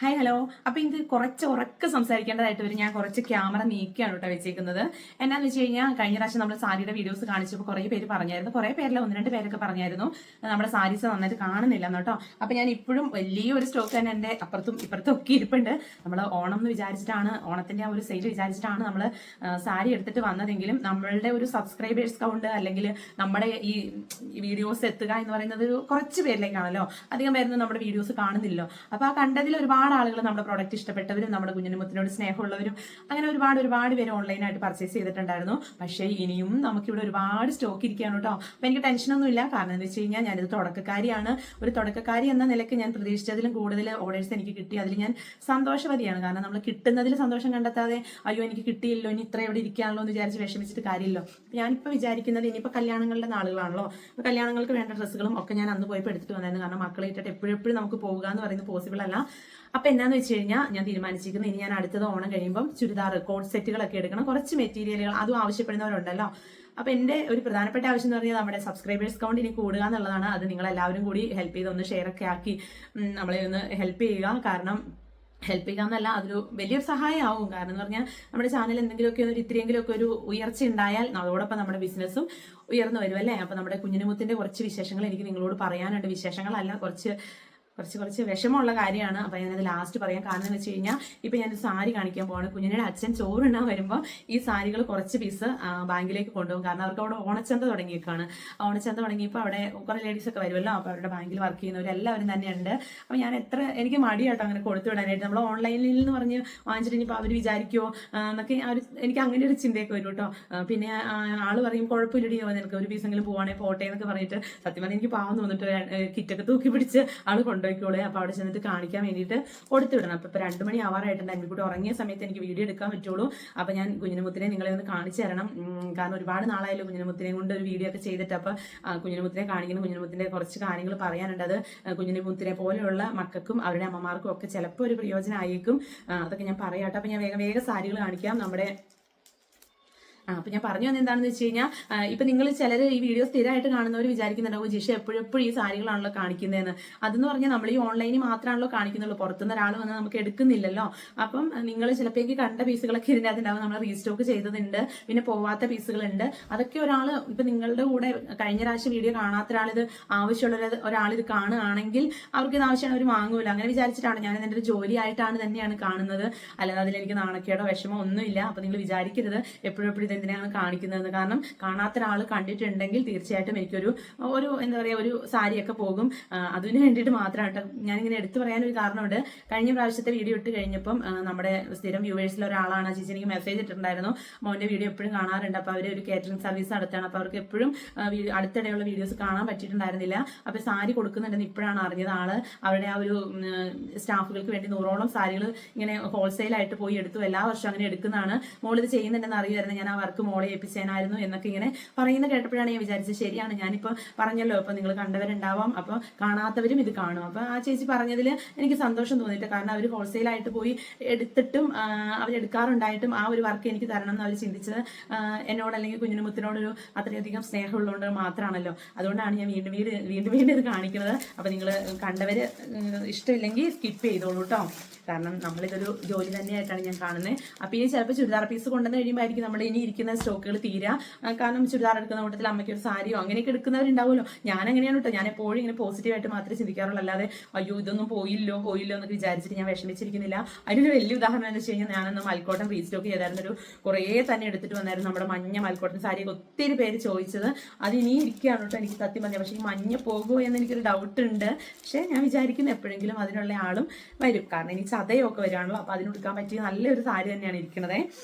Hi hello. അപ്പൊ ഇത് കുറച്ച് ഉറക്കെ സംസാരിക്കേണ്ടതായിട്ട് വരും. ഞാൻ കുറച്ച് ക്യാമറ നീക്കിയാണ് കേട്ടോ വെച്ചേക്കുന്നത്. എന്നാന്ന് വെച്ച് കഴിഞ്ഞാൽ കഴിഞ്ഞ പ്രാവശ്യം നമ്മൾ സാരിയുടെ വീഡിയോസ് കാണിച്ചപ്പോൾ കുറേ പേര് പറഞ്ഞായിരുന്നു, കുറേ പേരല്ല ഒന്ന് രണ്ട് പേരൊക്കെ പറഞ്ഞായിരുന്നു നമ്മുടെ സാരീസ് നന്നായിട്ട് കാണുന്നില്ല കേട്ടോ. അപ്പൊ ഞാൻ ഇപ്പോഴും വലിയൊരു സ്റ്റോക്ക് തന്നെ എൻ്റെ അപ്പുറത്തും ഇപ്പുറത്തും ഒക്കെ ഇരിപ്പുണ്ട്. നമ്മൾ ഓണം എന്ന് വിചാരിച്ചിട്ടാണ്, ഓണത്തിന്റെ ആ ഒരു സെയിൽ വിചാരിച്ചിട്ടാണ് നമ്മൾ സാരി എടുത്തിട്ട് വന്നതെങ്കിലും നമ്മളുടെ ഒരു സബ്സ്ക്രൈബേഴ്സ് കൗണ്ട് അല്ലെങ്കിൽ നമ്മുടെ ഈ വീഡിയോസ് എത്തുക എന്ന് പറയുന്നത് ഒരു കുറച്ച് പേരിലേക്കാണല്ലോ. അധികം പേരൊന്നും നമ്മുടെ വീഡിയോസ് കാണുന്നില്ലല്ലോ. അപ്പൊ ആ കണ്ടതിൽ ഒരുപാട് ആളുകൾ നമ്മുടെ പ്രോഡക്റ്റ് ഇഷ്ടപ്പെട്ടവരും നമ്മുടെ കുഞ്ഞിനുമുത്തിനോട് സ്നേഹമുള്ളവരും അങ്ങനെ ഒരുപാട് പേര് ഓൺലൈനായിട്ട് പർച്ചേസ് ചെയ്തിട്ടുണ്ടായിരുന്നു. പക്ഷേ ഇനിയും നമുക്കിവിടെ ഒരുപാട് സ്റ്റോക്ക് ഇരിക്കുകയാണ് കേട്ടോ. അപ്പൊ എനിക്ക് ടെൻഷനൊന്നും ഇല്ല. കാരണം എന്ന് വെച്ച് കഴിഞ്ഞാൽ ഞാനിത് തുടക്കക്കാരിയാണ്. ഒരു തുടക്കക്കാരി എന്ന നിലയ്ക്ക് ഞാൻ പ്രതീക്ഷിച്ചതിലും കൂടുതൽ ഓർഡേഴ്സ് എനിക്ക് കിട്ടി. അതിൽ ഞാൻ സന്തോഷവതിയാണ്. കാരണം നമ്മൾ കിട്ടുന്നതിൽ സന്തോഷം കണ്ടെത്താതെ അയ്യോ എനിക്ക് കിട്ടിയില്ലോ, ഇനി ഇത്ര എവിടെ ഇരിക്കാണല്ലോ എന്ന് വിചാരിച്ച് വിഷമിച്ചിട്ട് കാര്യമില്ലോ. ഞാനിപ്പോൾ വിചാരിക്കുന്നത് ഇനിയിപ്പോൾ കല്യാണങ്ങളുടെ നാളുകളാണല്ലോ. അപ്പോൾ കല്യാണങ്ങൾക്ക് വേണ്ട ഡ്രസ്സുകളും ഒക്കെ ഞാൻ അന്ന് പോയപ്പോൾ എടുത്തിട്ട് വന്നായിരുന്നു. കാരണം മക്കളെ ഇട്ടിട്ട് എപ്പോഴും നമുക്ക് പോകുക എന്ന് പറയുന്നത് പോസിബിൾ അല്ല. അപ്പൊ എന്നാന്ന് വെച്ച് കഴിഞ്ഞാൽ ഞാൻ തീരുമാനിച്ചിരിക്കുന്നത് ഇനി ഞാൻ അടുത്തത് ഓണം കഴിയുമ്പോൾ ചുരിദാർ കോഡ് സെറ്റുകളൊക്കെ എടുക്കണം. കുറച്ച് മെറ്റീരിയലുകൾ അതും ആവശ്യപ്പെടുന്നവരുണ്ടല്ലോ. അപ്പൊ എന്റെ ഒരു പ്രധാനപ്പെട്ട ആവശ്യം എന്ന് പറഞ്ഞാൽ നമ്മുടെ സബ്സ്ക്രൈബേഴ്സ് കൗണ്ട് ഇനി കൂടുക എന്നുള്ളതാണ്. അത് നിങ്ങൾ എല്ലാവരും കൂടി ഹെൽപ്പ് ചെയ്ത് ഒന്ന് ഷെയർ ഒക്കെ ആക്കി നമ്മളെ ഒന്ന് ഹെൽപ്പ് ചെയ്യുക. കാരണം ഹെൽപ്പ് ചെയ്യുക എന്നല്ല, അതൊരു വലിയൊരു സഹായമാവും. കാരണം എന്ന് പറഞ്ഞാൽ നമ്മുടെ ചാനൽ എന്തെങ്കിലുമൊക്കെ ഒരു ഇത്തിരിയെങ്കിലുമൊക്കെ ഒരു ഉയർച്ച ഉണ്ടായാൽ അതോടൊപ്പം നമ്മുടെ ബിസിനസ്സും ഉയർന്നു വരും അല്ലേ. അപ്പൊ നമ്മുടെ കുഞ്ഞിനുമുത്തിന്റെ കുറച്ച് വിശേഷങ്ങൾ എനിക്ക് നിങ്ങളോട് പറയാനുണ്ട്. വിശേഷങ്ങളല്ല, കുറച്ച് വിഷമമുള്ള കാര്യമാണ്. അപ്പൊ ഞാനത് ലാസ്റ്റ് പറയാം. കാരണം എന്ന് വെച്ച് കഴിഞ്ഞാൽ ഇപ്പൊ ഞാൻ സാരി കാണിക്കാൻ പോവാണ്. കുഞ്ഞിന്റെ അച്ഛൻ ചോറുണ്ണാൻ വരുമ്പോൾ ഈ സാരികൾ കുറച്ച് പീസ് ബാങ്കിലേക്ക് കൊണ്ടുപോകും. കാരണം അവർക്ക് അവിടെ ഓണച്ചന്ത തുടങ്ങിയേക്കാണ്. ഓണച്ചന്ത തുടങ്ങിയപ്പോൾ അവിടെ കുറെ ലേഡീസ് ഒക്കെ വരുമല്ലോ. അപ്പൊ അവരുടെ ബാങ്കിൽ വർക്ക് ചെയ്യുന്നവരെല്ലാവരും തന്നെയുണ്ട്. അപ്പൊ ഞാൻ എനിക്ക് മടിയാട്ടോ അങ്ങനെ കൊടുത്തു വിടാനായിട്ട്. നമ്മൾ ഓൺലൈനിൽ നിന്ന് പറഞ്ഞ് വാങ്ങിച്ചിട്ട് ഇനിയിപ്പോൾ അവർ വിചാരിക്കുമോ എന്നൊക്കെ എനിക്ക് അങ്ങനെ ഒരു ചിന്തയൊക്കെ വരും കേട്ടോ. പിന്നെ ആള് പറയും കുഴപ്പമില്ലടിയോ, നിനക്ക് ഒരു പീസെങ്കിലും പോവാണെങ്കിൽ പോട്ടെ എന്നൊക്കെ പറഞ്ഞിട്ട് സത്യം പറഞ്ഞാൽ എനിക്ക് പാവം തോന്നിട്ട് കിറ്റൊക്കെ തൂക്കി പിടിച്ച് ആള് കൊണ്ടുപോയിക്കോളെ. അപ്പൊ അവിടെ ചെന്നിട്ട് കാണിക്കാൻ വേണ്ടിയിട്ട് കൊടുത്തു വിടണം. അപ്പൊ 2 മണി ആവാറായിട്ടുണ്ട്. എനിക്ക് കൂടെ ഉറങ്ങിയ സമയത്ത് എനിക്ക് വീഡിയോ എടുക്കാൻ പറ്റുള്ളൂ. അപ്പൊ ഞാൻ കുഞ്ഞിനുമുത്തിനെ നിങ്ങളെ ഒന്ന് കാണിച്ചു തരണം. കാരണം ഒരുപാട് നാളായാലും കുഞ്ഞിനുമുത്തിനെ കൊണ്ട് ഒരു വീഡിയോ ഒക്കെ ചെയ്തിട്ട്. അപ്പൊ കുഞ്ഞിനുമുത്തിനെ കാണിക്കണം. കുഞ്ഞിനുമുത്തിന്റെ കുറച്ച് കാര്യങ്ങൾ പറയാനുണ്ട്. അത് കുഞ്ഞിനുമുത്തിനെ പോലെയുള്ള മക്കൾക്കും അവരുടെ അമ്മമാർക്കും ഒക്കെ ചിലപ്പോൾ ഒരു പ്രയോജനമായിരിക്കും. അതൊക്കെ ഞാൻ പറയാട്ടോ. അപ്പൊ ഞാൻ വേഗം സാരികൾ കാണിക്കാം. നമ്മുടെ അപ്പൊ ഞാൻ പറഞ്ഞു തന്നെ എന്താണെന്ന് വെച്ച് കഴിഞ്ഞാൽ ഇപ്പൊ നിങ്ങൾ ചിലർ ഈ വീഡിയോ സ്ഥിരമായിട്ട് കാണുന്നവർ വിചാരിക്കുന്നുണ്ടാവും ജിഷ എപ്പോഴും ഈ സാരികളാണല്ലോ കാണിക്കുന്നതെന്ന്. അതെന്ന് പറഞ്ഞാൽ നമ്മൾ ഈ ഓൺലൈനിൽ മാത്രമാണല്ലോ കാണിക്കുന്നുള്ളൂ. പുറത്തുനിന്ന് ഒരാൾ വന്ന് നമുക്ക് എടുക്കുന്നില്ലല്ലോ. അപ്പം നിങ്ങൾ ചിലപ്പോൾ കണ്ട പീസുകളൊക്കെ ഇതിൻ്റെ അകത്തുണ്ടാവും. നമ്മൾ റീസ്റ്റോക്ക് ചെയ്തതുണ്ട്, പിന്നെ പോവാത്ത പീസുകളുണ്ട്. അതൊക്കെ ഒരാൾ ഇപ്പൊ നിങ്ങളുടെ കൂടെ കഴിഞ്ഞ പ്രാവശ്യം വീഡിയോ കാണാത്ത ഒരാളിത് ആവശ്യമുള്ള ഒരാളിത് കാണുകയാണെങ്കിൽ അവർക്ക് ഇത് ആവശ്യമാണ്, അവർ വാങ്ങൂല. അങ്ങനെ വിചാരിച്ചിട്ടാണ് ഞാൻ എൻ്റെ ഒരു ജോലിയായിട്ടാണ് തന്നെയാണ് കാണുന്നത്. അല്ലാതെ അതിലെനിക്ക് നാണക്കേടോ വിഷമോ ഒന്നുമില്ല. അപ്പൊ നിങ്ങൾ വിചാരിക്കരുത് എപ്പോഴും എന്തിനാണ് കാണിക്കുന്നതെന്ന്. കാരണം കാണാത്ത ഒരാൾ കണ്ടിട്ടുണ്ടെങ്കിൽ തീർച്ചയായിട്ടും എനിക്കൊരു എന്താ പറയുക ഒരു സാരിയൊക്കെ പോകും. അതിന് വേണ്ടിയിട്ട് മാത്രമാണ് ഞാനിങ്ങനെ എടുത്തു പറയാനൊരു കാരണമുണ്ട്. കഴിഞ്ഞ പ്രാവശ്യത്തെ വീഡിയോ ഇട്ട് കഴിഞ്ഞപ്പം നമ്മുടെ സ്ഥിരം വ്യൂവേഴ്സിൽ ഒരാളാണ് ചേച്ചി എനിക്ക് മെസ്സേജ് ഇട്ടിട്ടുണ്ടായിരുന്നു. മോന്റെ വീഡിയോ എപ്പോഴും കാണാറുണ്ട്. അപ്പൊ അവർ ഒരു കേറ്ററിംഗ് സർവീസ് നടത്തുകയാണ്. അപ്പൊ അവർക്ക് എപ്പോഴും അടുത്തിടെയുള്ള വീഡിയോസ് കാണാൻ പറ്റിയിട്ടുണ്ടായിരുന്നില്ല. അപ്പൊ സാരി കൊടുക്കുന്നുണ്ടെന്ന് ഇപ്പോഴാണ് അറിഞ്ഞത്. ആള് അവരുടെ ആ ഒരു സ്റ്റാഫുകൾക്ക് വേണ്ടി 100ഓളം സാരികൾ ഇങ്ങനെ ഹോൾസെയിലായിട്ട് പോയി എടുത്തു. എല്ലാ വർഷവും അങ്ങനെ എടുക്കുന്നതാണ്. മോളിത് ചെയ്യുന്നുണ്ടെന്ന് അറിയുമായിരുന്നു. ഞാൻ വർക്ക് മോളെ ഏൽപ്പിച്ചേനായിരുന്നു എന്നൊക്കെ ഇങ്ങനെ പറയുന്നത് കേട്ടപ്പോഴാണ് ഞാൻ വിചാരിച്ചത് ശരിയാണ്. ഞാനിപ്പോൾ പറഞ്ഞല്ലോ, ഇപ്പൊ നിങ്ങൾ കണ്ടവരുണ്ടാവാം, അപ്പൊ കാണാത്തവരും ഇത് കാണും. അപ്പൊ ആ ചേച്ചി പറഞ്ഞതിൽ എനിക്ക് സന്തോഷം തോന്നിയിട്ട്. കാരണം അവർ ഹോൾസെയിലായിട്ട് പോയി എടുത്തിട്ടും അവരെടുക്കാറുണ്ടായിട്ടും ആ ഒരു വർക്ക് എനിക്ക് തരണം എന്ന് അവർ ചിന്തിച്ചത് എന്നോട് അല്ലെങ്കിൽ കുഞ്ഞിനുമുത്തിനോടൊരു അത്രയധികം സ്നേഹമുള്ളതുകൊണ്ട് മാത്രമാണല്ലോ. അതുകൊണ്ടാണ് ഞാൻ വീണ്ടും ഇത് കാണിക്കുന്നത്. അപ്പൊ നിങ്ങൾ കണ്ടവര് ഇഷ്ടമില്ലെങ്കിൽ സ്കിപ്പ് ചെയ്തോളൂ കേട്ടോ. കാരണം നമ്മളിതൊരു ജോലി തന്നെയായിട്ടാണ് ഞാൻ കാണുന്നത്. അപ്പൊ ഇനി ചിലപ്പോൾ ചുരിദാർ പീസ് കൊണ്ടുവന്ന് കഴിയുമ്പോഴായിരിക്കും നമ്മൾ ഇനി ഇരിക്കുന്ന സ്റ്റോക്കുകൾ തീരുക. കാരണം ചുരിദാർ എടുക്കുന്ന കൂട്ടത്തിൽ അമ്മയ്ക്ക് ഒരു സാരിയോ അങ്ങനെയൊക്കെ എടുക്കുന്നവരുണ്ടാവുമല്ലോ. ഞാൻ അങ്ങനെയാണ് കേട്ടോ. ഞാൻ എപ്പോഴും ഇങ്ങനെ പോസിറ്റീവായിട്ട് മാത്രമേ ചിന്തിക്കാറുള്ളൂ. അല്ലാതെ അയ്യോ ഇതൊന്നും പോയില്ലോ എന്നൊക്കെ വിചാരിച്ചിട്ട് ഞാൻ വിഷമിച്ചിരിക്കുന്നില്ല. അതിനൊരു വലിയ ഉദാഹരണം എന്ന് വെച്ച് കഴിഞ്ഞാൽ ഞാനന്ന് മൽക്കോട്ടൻ റീസ്റ്റോക്ക് ചെയ്തായിരുന്നു. കുറേ തന്നെ എടുത്തിട്ട് വന്നായിരുന്നു. നമ്മുടെ മഞ്ഞ മൽക്കോട്ടൻ സാരിയൊക്കെ ഒത്തിരി പേര് ചോദിച്ചത്. അത് ഇനി ഇരിക്കുകയാണ് കേട്ടോ. എനിക്ക് സത്യം പറഞ്ഞാൽ പക്ഷേ ഈ മഞ്ഞ പോകുമോ എന്ന് എനിക്കൊരു ഡൗട്ട് ഉണ്ട്. പക്ഷേ ഞാൻ വിചാരിക്കുന്നു എപ്പോഴെങ്കിലും അതിനുള്ള ആളും വരും. കാരണം ഇനി ചതയൊക്കെ വരുവാണല്ലോ. അപ്പൊ അതിനെടുക്കാൻ പറ്റിയ നല്ലൊരു സാരി തന്നെയാണ് ഇരിക്കുന്നത്.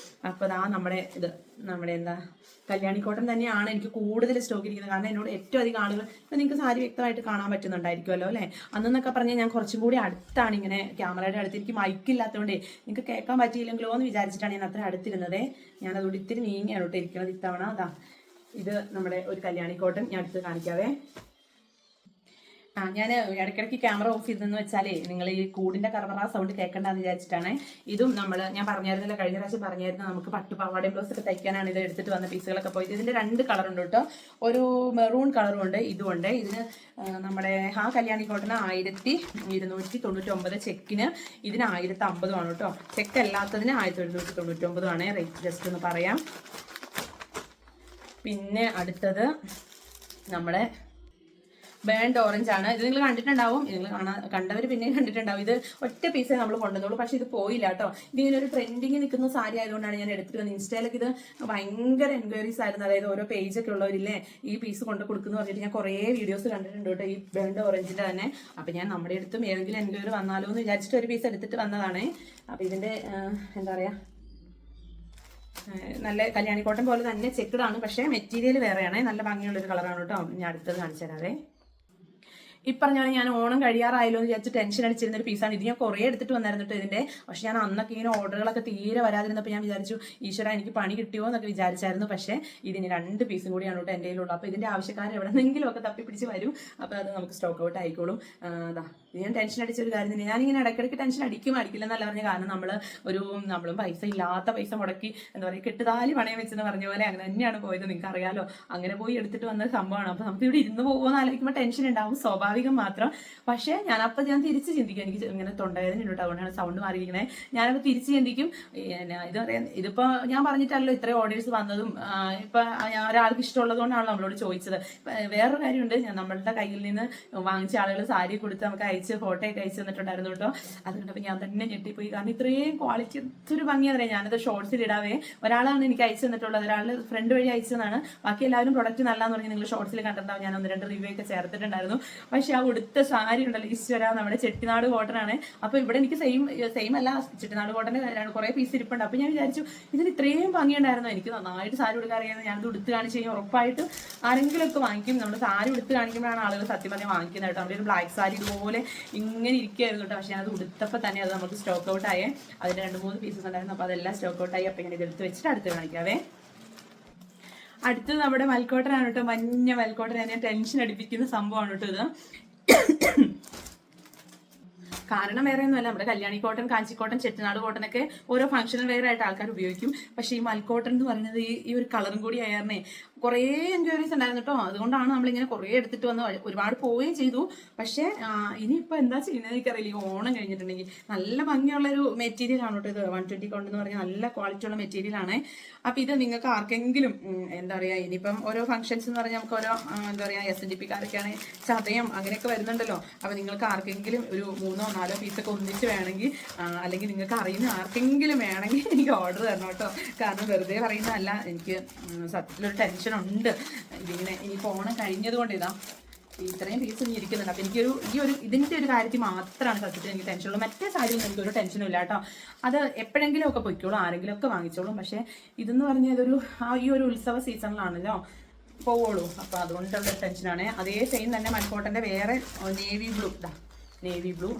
അപ്പൊ അതാ നമ്മുടെ എന്താ കല്യാണിക്കോട്ടൻ തന്നെയാണ് എനിക്ക് കൂടുതൽ സ്റ്റോക്ക് ഇരിക്കുന്നത്. കാരണം എന്നോട് ഏറ്റവും അധികം ആളുകൾ ഇപ്പൊ നിങ്ങൾക്ക് സാരി വ്യക്തമായിട്ട് കാണാൻ പറ്റുന്നുണ്ടായിരിക്കുമല്ലോ അല്ലെ. അന്നൊക്കെ പറഞ്ഞാൽ ഞാൻ കുറച്ചും കൂടി അടുത്താണ് ഇങ്ങനെ ക്യാമറയുടെ അടുത്ത്. എനിക്ക് മൈക്കില്ലാത്തതുകൊണ്ടേ നിങ്ങൾക്ക് കേൾക്കാൻ പറ്റിയില്ലെങ്കിലോ എന്ന് വിചാരിച്ചിട്ടാണ് ഞാൻ അത്ര അടുത്തിരുന്നത്. ഞാൻ അതുകൊണ്ട് ഇത്തിരി നീങ്ങിയാണ് കേട്ടോ ഇരിക്കുന്നത് ഇത്തവണ. ഇത് നമ്മുടെ ഒരു കല്യാണിക്കോട്ടൻ ഞാൻ അടുത്ത് കാണിക്കാവേ. ഞാൻ ഇടയ്ക്കിടയ്ക്ക് ക്യാമറ ഓഫ് ചെയ്തെന്ന് വെച്ചാലേ നിങ്ങൾ ഈ കൂടിന്റെ കറവറ സൗണ്ട് കേൾക്കണ്ടെന്ന് വിചാരിച്ചിട്ടാണ്. ഇതും ഞാൻ പറഞ്ഞായിരുന്നല്ലോ, കഴിഞ്ഞ പ്രാവശ്യം പറഞ്ഞായിരുന്നു നമുക്ക് പട്ടുപാവാടയും ബ്ലൗസ് ഒക്കെ തയ്ക്കാനാണ് ഇത് എടുത്തിട്ട് വന്ന പീസുകളൊക്കെ പോയിട്ട്. ഇതിന്റെ 2 കളറുണ്ട് കേട്ടോ, ഒരു മെറൂൺ കളറും ഉണ്ട്, ഇതുമുണ്ട്. ഇതിന് നമ്മുടെ കല്യാണി കോട്ടന് 1299, ചെക്കിന് ഇതിന് 1050 ആണ് കേട്ടോ. ചെക്ക് അല്ലാത്തതിന് 1199 ആണ്. റേറ്റ് ജസ്റ്റ് ഒന്ന് പറയാം. പിന്നെ അടുത്തത് നമ്മുടെ ബേൺഡ് ഓറഞ്ച് ആണ്. ഇത് നിങ്ങൾ കണ്ടിട്ടുണ്ടാവും, നിങ്ങൾ കണ്ടവർ പിന്നെ കണ്ടിട്ടുണ്ടാവും. ഇത് ഒറ്റ പീസേ നമ്മൾ കൊണ്ടുവന്നുള്ളൂ, പക്ഷെ ഇത് പോയില്ല കേട്ടോ. ഇതിങ്ങനെ ഒരു ട്രെൻഡിങ് നിൽക്കുന്ന സാരി ആയതുകൊണ്ടാണ് ഞാൻ എടുത്തിട്ട് വന്നത്. ഇൻസ്റ്റയിലൊക്കെ ഇത് ഭയങ്കര എൻക്വയറീസ് ആയിരുന്നു. അതായത് ഓരോ പേജൊക്കെ ഉള്ളവരില്ലേ ഈ പീസ് കൊണ്ട് കൊടുക്കുന്നു പറഞ്ഞിട്ട് ഞാൻ കുറേ വീഡിയോസ് കണ്ടിട്ടുണ്ട് കേട്ടോ, ഈ ബേൺഡ് ഓറഞ്ചിന്റെ തന്നെ. അപ്പൊ ഞാൻ നമ്മുടെ അടുത്തും ഏതെങ്കിലും എൻക്വയറി വന്നാലോ എന്ന് വിചാരിച്ചിട്ട് ഒരു പീസ് എടുത്തിട്ട് വന്നതാണ്. അപ്പൊ ഇതിന്റെ എന്താ പറയാ, നല്ല കല്യാണി കോട്ടൺ പോലെ തന്നെ ചെക്ക്ഡ് ആണ്, പക്ഷേ മെറ്റീരിയൽ വേറെയാണ്. നല്ല ഭംഗിയുള്ളൊരു കളറാണ് കേട്ടോ. ഞാൻ അടുത്തത് കാണിച്ചു തരാവേ. ഇപ്പറഞ്ഞാൽ ഞാൻ ഓണം കഴിയാറായല്ലോ എന്ന് വിചാരിച്ച് ടെൻഷൻ അടിച്ചിരുന്ന ഒരു പീസാണ് ഇത്. ഞാൻ കുറേ എടുത്തിട്ട് വന്നായിരുന്നു ഇതിന്റെ. പക്ഷെ ഞാൻ അന്നൊക്കെ ഇങ്ങനെ ഓർഡറുകളൊക്കെ തീരെ വരാതിരുന്നപ്പോൾ ഞാൻ വിചാരിച്ചു ഈശ്വര എനിക്ക് പണി കിട്ടിയോ എന്നൊക്കെ വിചാരിച്ചായിരുന്നു. പക്ഷേ ഇതിന് 2 പീസും കൂടിയാണ് കേട്ടോ എൻ്റെ കയ്യിലുള്ളൂ. അപ്പോൾ ഇതിന്റെ ആവശ്യക്കാർ എവിടെന്നെങ്കിലും ഒക്കെ തപ്പിപ്പിടിച്ച് വരും. അപ്പോൾ അത് നമുക്ക് സ്റ്റോക്ക് ഔട്ട് ആയിക്കോളും. ഞാൻ ടെൻഷൻ അടിച്ച ഒരു കാര്യം തന്നെ. ഞാനിങ്ങനെ ഇടയ്ക്കിടയ്ക്ക് ടെൻഷൻ അടിക്കില്ല എന്നല്ല പറഞ്ഞ കാരണം നമ്മളും പൈസ ഇല്ലാത്ത പൈസ മുടക്കി എന്താ പറയുക കെട്ടുതാലി പണയം വെച്ചെന്ന് പറഞ്ഞ പോലെ അങ്ങനെ തന്നെയാണ് പോയത്. നിങ്ങൾക്ക് അറിയാലോ, അങ്ങനെ പോയി എടുത്തിട്ട് വന്ന സംഭവമാണ്. അപ്പോൾ നമുക്ക് ഇവിടെ ഇരുന്ന് പോകുമെന്ന് ആലോചിക്കുമ്പോൾ ടെൻഷൻ ഉണ്ടാവും, സ്വാഭാവികം മാത്രം. പക്ഷേ ഞാൻ തിരിച്ച് ചിന്തിക്കും. എനിക്ക് ഇങ്ങനെ തൊണ്ടവേദന ഉണ്ട്, അതുകൊണ്ടാണ് സൗണ്ട് മാറിയിരിക്കുന്നത്. ഞാനപ്പോൾ തിരിച്ച് ചിന്തിക്കും, ഇത് പറയാൻ ഇതിപ്പോൾ ഞാൻ പറഞ്ഞിട്ടല്ലോ ഇത്രയും ഓർഡേഴ്സ് വന്നതും. ഇപ്പം ഒരാൾക്ക് ഇഷ്ടമുള്ളതുകൊണ്ടാണ് നമ്മളോട് ചോദിച്ചത്. വേറൊരു കാര്യമുണ്ട്, നമ്മളുടെ കയ്യിൽ നിന്ന് വാങ്ങിച്ച ആളുകൾ സാരി കൊടുത്ത് നമുക്ക് ഫോട്ടോ ഒക്കെ അയച്ചു തന്നിട്ടുണ്ടായിരുന്നു കേട്ടോ. അതുകൊണ്ടപ്പോൾ ഞാൻ തന്നെ ഞെട്ടിപ്പോയി. കാരണം ഇത്രയും ക്വാളിറ്റി ഒരു ഭംഗിയാ പറയാം. ഞാനത് ഷോർട്സിൽ ഇടാവേ. ഒരാളാണ് എനിക്ക് അയച്ചു തന്നിട്ടുള്ളത്, ഒരാളുടെ ഫ്രണ്ട് വഴി അയച്ചതാണ്. ബാക്കി എല്ലാവരും പ്രൊഡക്റ്റ് നല്ലതെന്ന് പറഞ്ഞ് നിങ്ങൾ ഷോർട്സിൽ കണ്ടിട്ടുണ്ടാവും. ഞാൻ 1-2 റിവ്യൂ ഒക്കെ ചേർത്തിട്ടുണ്ടായിരുന്നു. പക്ഷെ ആ ഉടുത്ത സാരി ഉണ്ടല്ലോ ഈശ്വര, നമ്മുടെ ചെട്ടിനാട് കോട്ടൺ ആണ്. അപ്പൊ ഇവിടെ എനിക്ക് സെയിം അല്ല, ചെട്ടിനാട് കോട്ടന്റെ കുറെ പീസ് ഇരിപ്പുണ്ട്. അപ്പൊ ഞാൻ വിചാരിച്ചു ഇതിന് ഇത്രയും ഭംഗിയുണ്ടായിരുന്നു. എനിക്ക് നന്നായിട്ട് സാരി ഉടുക്കാൻ അറിയാമെന്ന്. ഞാനത് ഉടുത്ത് കാണിച്ച് കഴിഞ്ഞാൽ ഉറപ്പായിട്ട് ആരെങ്കിലും ഒക്കെ വാങ്ങിക്കും. നമ്മൾ സാരി ഉടുത്ത് കാണിക്കുമ്പോഴാണ് ആളുകൾ സത്യം പറഞ്ഞാൽ വാങ്ങിക്കുന്നത് കേട്ടോ. നമ്മുടെ ഒരു ബ്ലാക്ക് സാരി ഇതുപോലെ ഇങ്ങനെ ഇരിക്കുകയായിരുന്നു കേട്ടോ. പക്ഷെ അത് ഉടുത്തപ്പോൾ തന്നെ അത് നമുക്ക് സ്റ്റോക്ക് ഔട്ട് ആയേ. അതിന്റെ 2-3 പീസസ് ഉണ്ടായിരുന്നു. അപ്പൊ അതെല്ലാം സ്റ്റോക്ക് ഔട്ട് ആയി. അപ്പൊ ഞാൻ ഇതെടുത്ത് വെച്ചിട്ട് അടുത്ത് കാണിക്കാവേ. അടുത്തത് നമ്മുടെ മൽക്കോട്ടനാണ് കേട്ടോ. മഞ്ഞ മൽക്കോട്ടൻ എന്നെ ടെൻഷൻ അടിപ്പിക്കുന്ന സംഭവമാണ് കേട്ടോ ഇത്. കാരണം വേറെ ഒന്നുമല്ല, നമ്മുടെ കല്യാണി കോട്ടൺ, കാഞ്ചിക്കോട്ടൺ, ചെട്ടിനാട് കോട്ടൺ ഒക്കെ ഓരോ ഫംഗ്ഷണൽ വെയർ ആയിട്ട് ആൾക്കാർ ഉപയോഗിക്കും. പക്ഷേ ഈ മൽക്കോട്ടൺ എന്ന് പറയുന്നത് ഈ ഒരു കളറും കൂടി ആയിരുന്നേ കുറേ എൻക്വയറീസ് ഉണ്ടായിരുന്നു കേട്ടോ. അതുകൊണ്ടാണ് നമ്മളിങ്ങനെ കുറേ എടുത്തിട്ട് വന്ന് ഒരുപാട് പോവുകയും ചെയ്തു. പക്ഷേ ഇനിയിപ്പോൾ എന്താ ചെയ്യുന്നത് എനിക്കറിയില്ല. ഈ ഓണം കഴിഞ്ഞിട്ടുണ്ടെങ്കിൽ നല്ല ഭംഗിയുള്ളൊരു മെറ്റീരിയൽ ആണ് കേട്ടോ ഇത്. 120 കോട്ടൺ എന്ന് പറഞ്ഞാൽ നല്ല ക്വാളിറ്റി ഉള്ള മെറ്റീരിയൽ ആണ്. അപ്പോൾ ഇത് നിങ്ങൾക്ക് ആർക്കെങ്കിലും എന്താ പറയുക, ഇനിയിപ്പം ഓരോ ഫംഗ്ഷൻസ് എന്ന് പറഞ്ഞാൽ നമുക്ക് ഓരോ എന്താ പറയുക SNDP-കാരൊക്കെയാണ് ചതയം അങ്ങനെയൊക്കെ വരുന്നുണ്ടല്ലോ. അപ്പോൾ നിങ്ങൾക്ക് ആർക്കെങ്കിലും ഒരു 3-4 പീസൊക്കെ ഒന്നിച്ച് വേണമെങ്കിൽ, അല്ലെങ്കിൽ നിങ്ങൾക്ക് അറിയുന്ന ആർക്കെങ്കിലും വേണമെങ്കിൽ എനിക്ക് ഓർഡർ തരണം കേട്ടോ. കാരണം വെറുതെ പറയുന്നതല്ല, എനിക്ക് സത്യത്തിലൊരു ടെൻഷൻ ഉണ്ട്. ഇതിങ്ങനെ ഇനിയിപ്പോൾ ഓണം കഴിഞ്ഞതുകൊണ്ട് ഇത്രയും പീസ് ഇനി ഇരിക്കുന്നുണ്ട്. അപ്പം ഇതിൻ്റെ ഒരു കാര്യത്തിൽ മാത്രമാണ് സത്യത്തിൽ എനിക്ക് ടെൻഷനുള്ളൂ. മറ്റേ സാരിയൊന്നും എനിക്കൊരു ടെൻഷനും ഇല്ല കേട്ടോ. അത് എപ്പോഴെങ്കിലും ഒക്കെ പൊയ്ക്കോളും, ആരെങ്കിലും ഒക്കെ വാങ്ങിച്ചോളും. പക്ഷേ ഇതെന്ന് പറഞ്ഞാൽ ഈ ഒരു ഉത്സവ സീസണിലാണല്ലോ പോവുള്ളൂ. അപ്പോൾ അതുകൊണ്ടുള്ള ടെൻഷനാണ്. അതേ സെയിം തന്നെ മൽക്കോട്ടൻ്റെ വേറെ നേവി ബ്ലൂ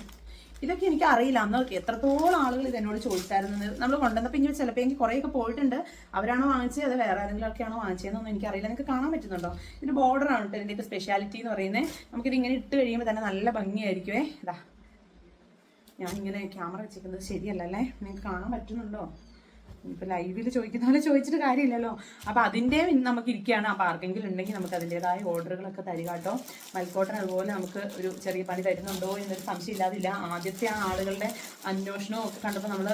ഇതൊക്കെ എനിക്ക് അറിയില്ല. അന്ന് എത്രത്തോളം ആളുകൾ ഇത് എന്നോട് ചോദിച്ചായിരുന്നു. നമ്മൾ കൊണ്ടുവന്നപ്പോൾ ഇനി ചിലപ്പോൾ എനിക്ക് കുറേയൊക്കെ പോയിട്ടുണ്ട്. അവരാണോ വാങ്ങിച്ചത് അത് വേറെ ആരെങ്കിലും ഒക്കെയാണോ വാങ്ങിച്ചതെന്നൊന്നും എനിക്കറിയില്ല. നിങ്ങൾക്ക് കാണാൻ പറ്റുന്നുണ്ടോ? ഇതിൻ്റെ ബോർഡറാണ് കേട്ടോ ഇതിൻ്റെയൊക്കെ സ്പെഷ്യാലിറ്റി എന്ന് പറയുന്നത്. നമുക്കിത് ഇങ്ങനെ ഇട്ട് കഴിയുമ്പോൾ തന്നെ നല്ല ഭംഗിയായിരിക്കുമേ. ഞാനിങ്ങനെ ക്യാമറ വെച്ചിരിക്കുന്നത് ശരിയല്ലല്ലേ, നിങ്ങൾക്ക് കാണാൻ പറ്റുന്നുണ്ടോ? ഇപ്പം ലൈവിൽ ചോദിക്കുന്ന പോലെ ചോദിച്ചിട്ട് കാര്യമില്ലല്ലോ. അപ്പോൾ അതിൻ്റെ നമുക്ക് ഇരിക്കുകയാണ്. അപ്പോൾ ആർക്കെങ്കിലും ഉണ്ടെങ്കിൽ നമുക്ക് അതിൻ്റെതായ ഓർഡറുകളൊക്കെ തരിക കേട്ടോ. മൽക്കോട്ടൻ അതുപോലെ നമുക്ക് ഒരു ചെറിയ പണി തരുന്നുണ്ടോ എന്നൊരു സംശയം ഇല്ലാതില്ല. ആദ്യത്തെ ആളുകളുടെ അന്വേഷണവും ഒക്കെ കണ്ടപ്പോൾ നമ്മൾ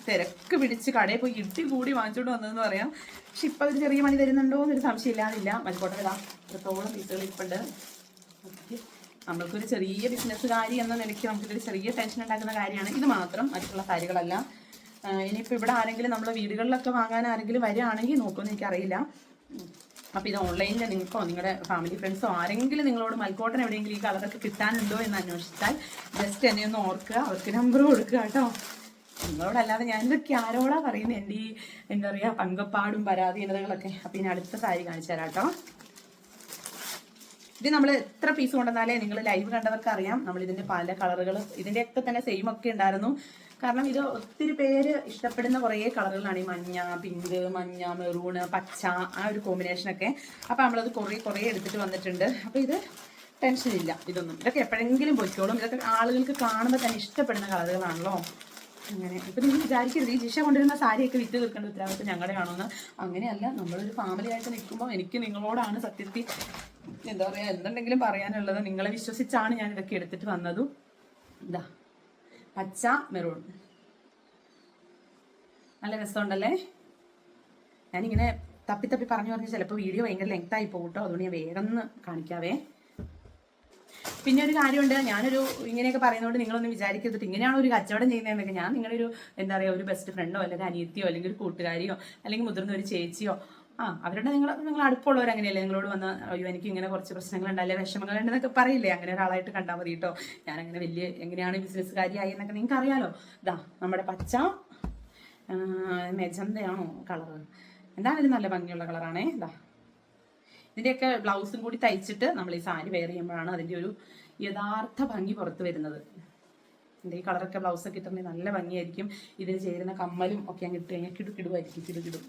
തിരക്ക് പിടിച്ച് കടയിൽ പോയി ഇട്ടി കൂടി വാങ്ങിച്ചോണ്ട് വന്നതെന്ന് പറയാം. പക്ഷെ ഇപ്പം ഒരു ചെറിയ പണി തരുന്നുണ്ടോ എന്നൊരു സംശയം ഇല്ലാതില്ല. മൽക്കോട്ടൻ എത്രത്തോളം പീസുകൾ ഇപ്പുണ്ട്. നമ്മൾക്കൊരു ചെറിയ ബിസിനസ്സുകാരി എന്ന നിലയ്ക്ക് നമുക്കിതൊരു ചെറിയ ടെൻഷൻ ഉണ്ടാക്കുന്ന കാര്യമാണ് ഇത് മാത്രം, മറ്റുള്ള കാര്യങ്ങളല്ല. ഇനിയിപ്പോൾ ഇവിടെ ആരെങ്കിലും നമ്മളെ വീടുകളിലൊക്കെ വാങ്ങാൻ ആരെങ്കിലും വരികയാണെങ്കിൽ നോക്കുമെന്ന് എനിക്കറിയില്ല. അപ്പോൾ ഇത് ഓൺലൈനിൽ നിങ്ങൾക്കോ നിങ്ങളുടെ ഫാമിലി ഫ്രണ്ട്സോ ആരെങ്കിലും നിങ്ങളോട് മൽക്കോട്ടൻ എവിടെയെങ്കിലും ഈ കളറൊക്കെ കിട്ടാനുണ്ടോ എന്ന് അന്വേഷിച്ചാൽ ജസ്റ്റ് എന്നെ ഒന്ന് ഓർക്കുക, അവർക്ക് നമ്പർ കൊടുക്കുക കേട്ടോ. നിങ്ങളോടല്ലാതെ ഞാനിതൊക്കെ ആരോടാ പറയുന്നത്, എൻ്റെ ഈ എന്താ പറയുക പങ്കപ്പാടും പരാധീനതകളൊക്കെ. അപ്പോൾ ഇനി അടുത്ത സാരി കാണിച്ചു തരാം കേട്ടോ. ഇത് നമ്മൾ എത്ര പീസ് കൊണ്ടുവന്നാലേ നിങ്ങൾ ലൈവ് കണ്ടവർക്ക് അറിയാം. നമ്മൾ ഇതിൻ്റെ പല കളറുകൾ ഇതിൻ്റെയൊക്കെ തന്നെ സെയിം ഒക്കെ ഉണ്ടായിരുന്നു. കാരണം ഇത് ഒത്തിരി പേര് ഇഷ്ടപ്പെടുന്ന കുറേ കളറുകളാണ്. ഈ മഞ്ഞ, പിങ്ക്, മഞ്ഞ, മെറൂണ്, പച്ച, ആ ഒരു കോമ്പിനേഷനൊക്കെ. അപ്പോൾ നമ്മളത് കുറേ എടുത്തിട്ട് വന്നിട്ടുണ്ട്. അപ്പോൾ ഇത് ടെൻഷനില്ല ഇതൊന്നും. ഇതൊക്കെ എപ്പോഴെങ്കിലും പൊയ്ക്കോളും. ഇതൊക്കെ ആളുകൾക്ക് കാണുമ്പോൾ തന്നെ ഇഷ്ടപ്പെടുന്ന കളറുകളാണല്ലോ. അങ്ങനെ ഇപ്പം നിങ്ങൾ വിചാരിക്കരുത് ഈ ജിഷ കൊണ്ടുവരുന്ന സാരിയൊക്കെ വിറ്റ് തീർക്കേണ്ട ഉത്തരവാദിത്വം ഞങ്ങളുടെ ആണോന്ന്. അങ്ങനെയല്ല, നമ്മളൊരു ഫാമിലി ആയിട്ട് നിൽക്കുമ്പോൾ എനിക്ക് നിങ്ങളോടാണ് സത്യത്തിൽ എന്താ പറയുക എന്തുണ്ടെങ്കിലും പറയാനുള്ളത്. നിങ്ങളെ വിശ്വസിച്ചാണ് ഞാൻ ഇതൊക്കെ എടുത്തിട്ട് വന്നതും. ഇതാ പച്ച മെറൂൺ നല്ല രസമുണ്ടല്ലേ. ഞാനിങ്ങനെ തപ്പി തപ്പി പറഞ്ഞു പറഞ്ഞ് ചിലപ്പോൾ വീഡിയോ ഭയങ്കര ലെങ്ത് ആയി പോകും കേട്ടോ. അതുകൊണ്ട് ഞാൻ വേഗം കാണിക്കാവേ. പിന്നെ ഒരു കാര്യമുണ്ട്, ഞാനൊരു ഇങ്ങനെയൊക്കെ പറയുന്നതുകൊണ്ട് നിങ്ങളൊന്നും വിചാരിക്കരുത് ഇങ്ങനെയാണ് ഒരു കച്ചവടം ചെയ്യുന്നതെന്നൊക്കെ. ഞാൻ നിങ്ങളുടെ ഒരു എന്താ പറയുക ഒരു ബെസ്റ്റ് ഫ്രണ്ടോ അല്ലെങ്കിൽ അനിയത്തിയോ അല്ലെങ്കിൽ ഒരു കൂട്ടുകാരിയോ അല്ലെങ്കിൽ മുതിർന്ന ഒരു ചേച്ചിയോ അവരുടെ നിങ്ങൾ അടുപ്പമുള്ളവർ അങ്ങനെയല്ലേ നിങ്ങളോട് വന്ന് അയ്യോ എനിക്ക് ഇങ്ങനെ കുറച്ച് പ്രശ്നങ്ങളുണ്ടല്ലേ വിഷമങ്ങളുണ്ടെന്നൊക്കെ പറയില്ലേ. അങ്ങനെ ഒരാളായിട്ട് കണ്ടാൽ മതി കേട്ടോ. ഞാനങ്ങനെ വലിയ എങ്ങനെയാണ് ബിസിനസ്സുകാരിയായി എന്നൊക്കെ നിങ്ങൾക്ക് അറിയാലോ. ഇതാ നമ്മുടെ പച്ച മെജന്തയാണോ കളറ്, എന്തായാലും നല്ല ഭംഗിയുള്ള കളറാണേ. ഇതാ ഇതിൻ്റെയൊക്കെ ബ്ലൗസും കൂടി തയ്ച്ചിട്ട് നമ്മൾ ഈ സാരി വെയർ ചെയ്യുമ്പോഴാണ് അതിൻ്റെ ഒരു യഥാർത്ഥ ഭംഗി പുറത്ത് വരുന്നത്. എൻ്റെ ഈ കളറൊക്കെ ബ്ലൗസൊക്കെ ഇട്ടിട്ടുണ്ടെങ്കിൽ നല്ല ഭംഗിയായിരിക്കും. ഇതിന് ചേരുന്ന കമ്മലും ഒക്കെ അങ്ങ് ഇട്ട് കഴിഞ്ഞാൽ കിടുകിടുമായിരിക്കും. കിടുകിടും.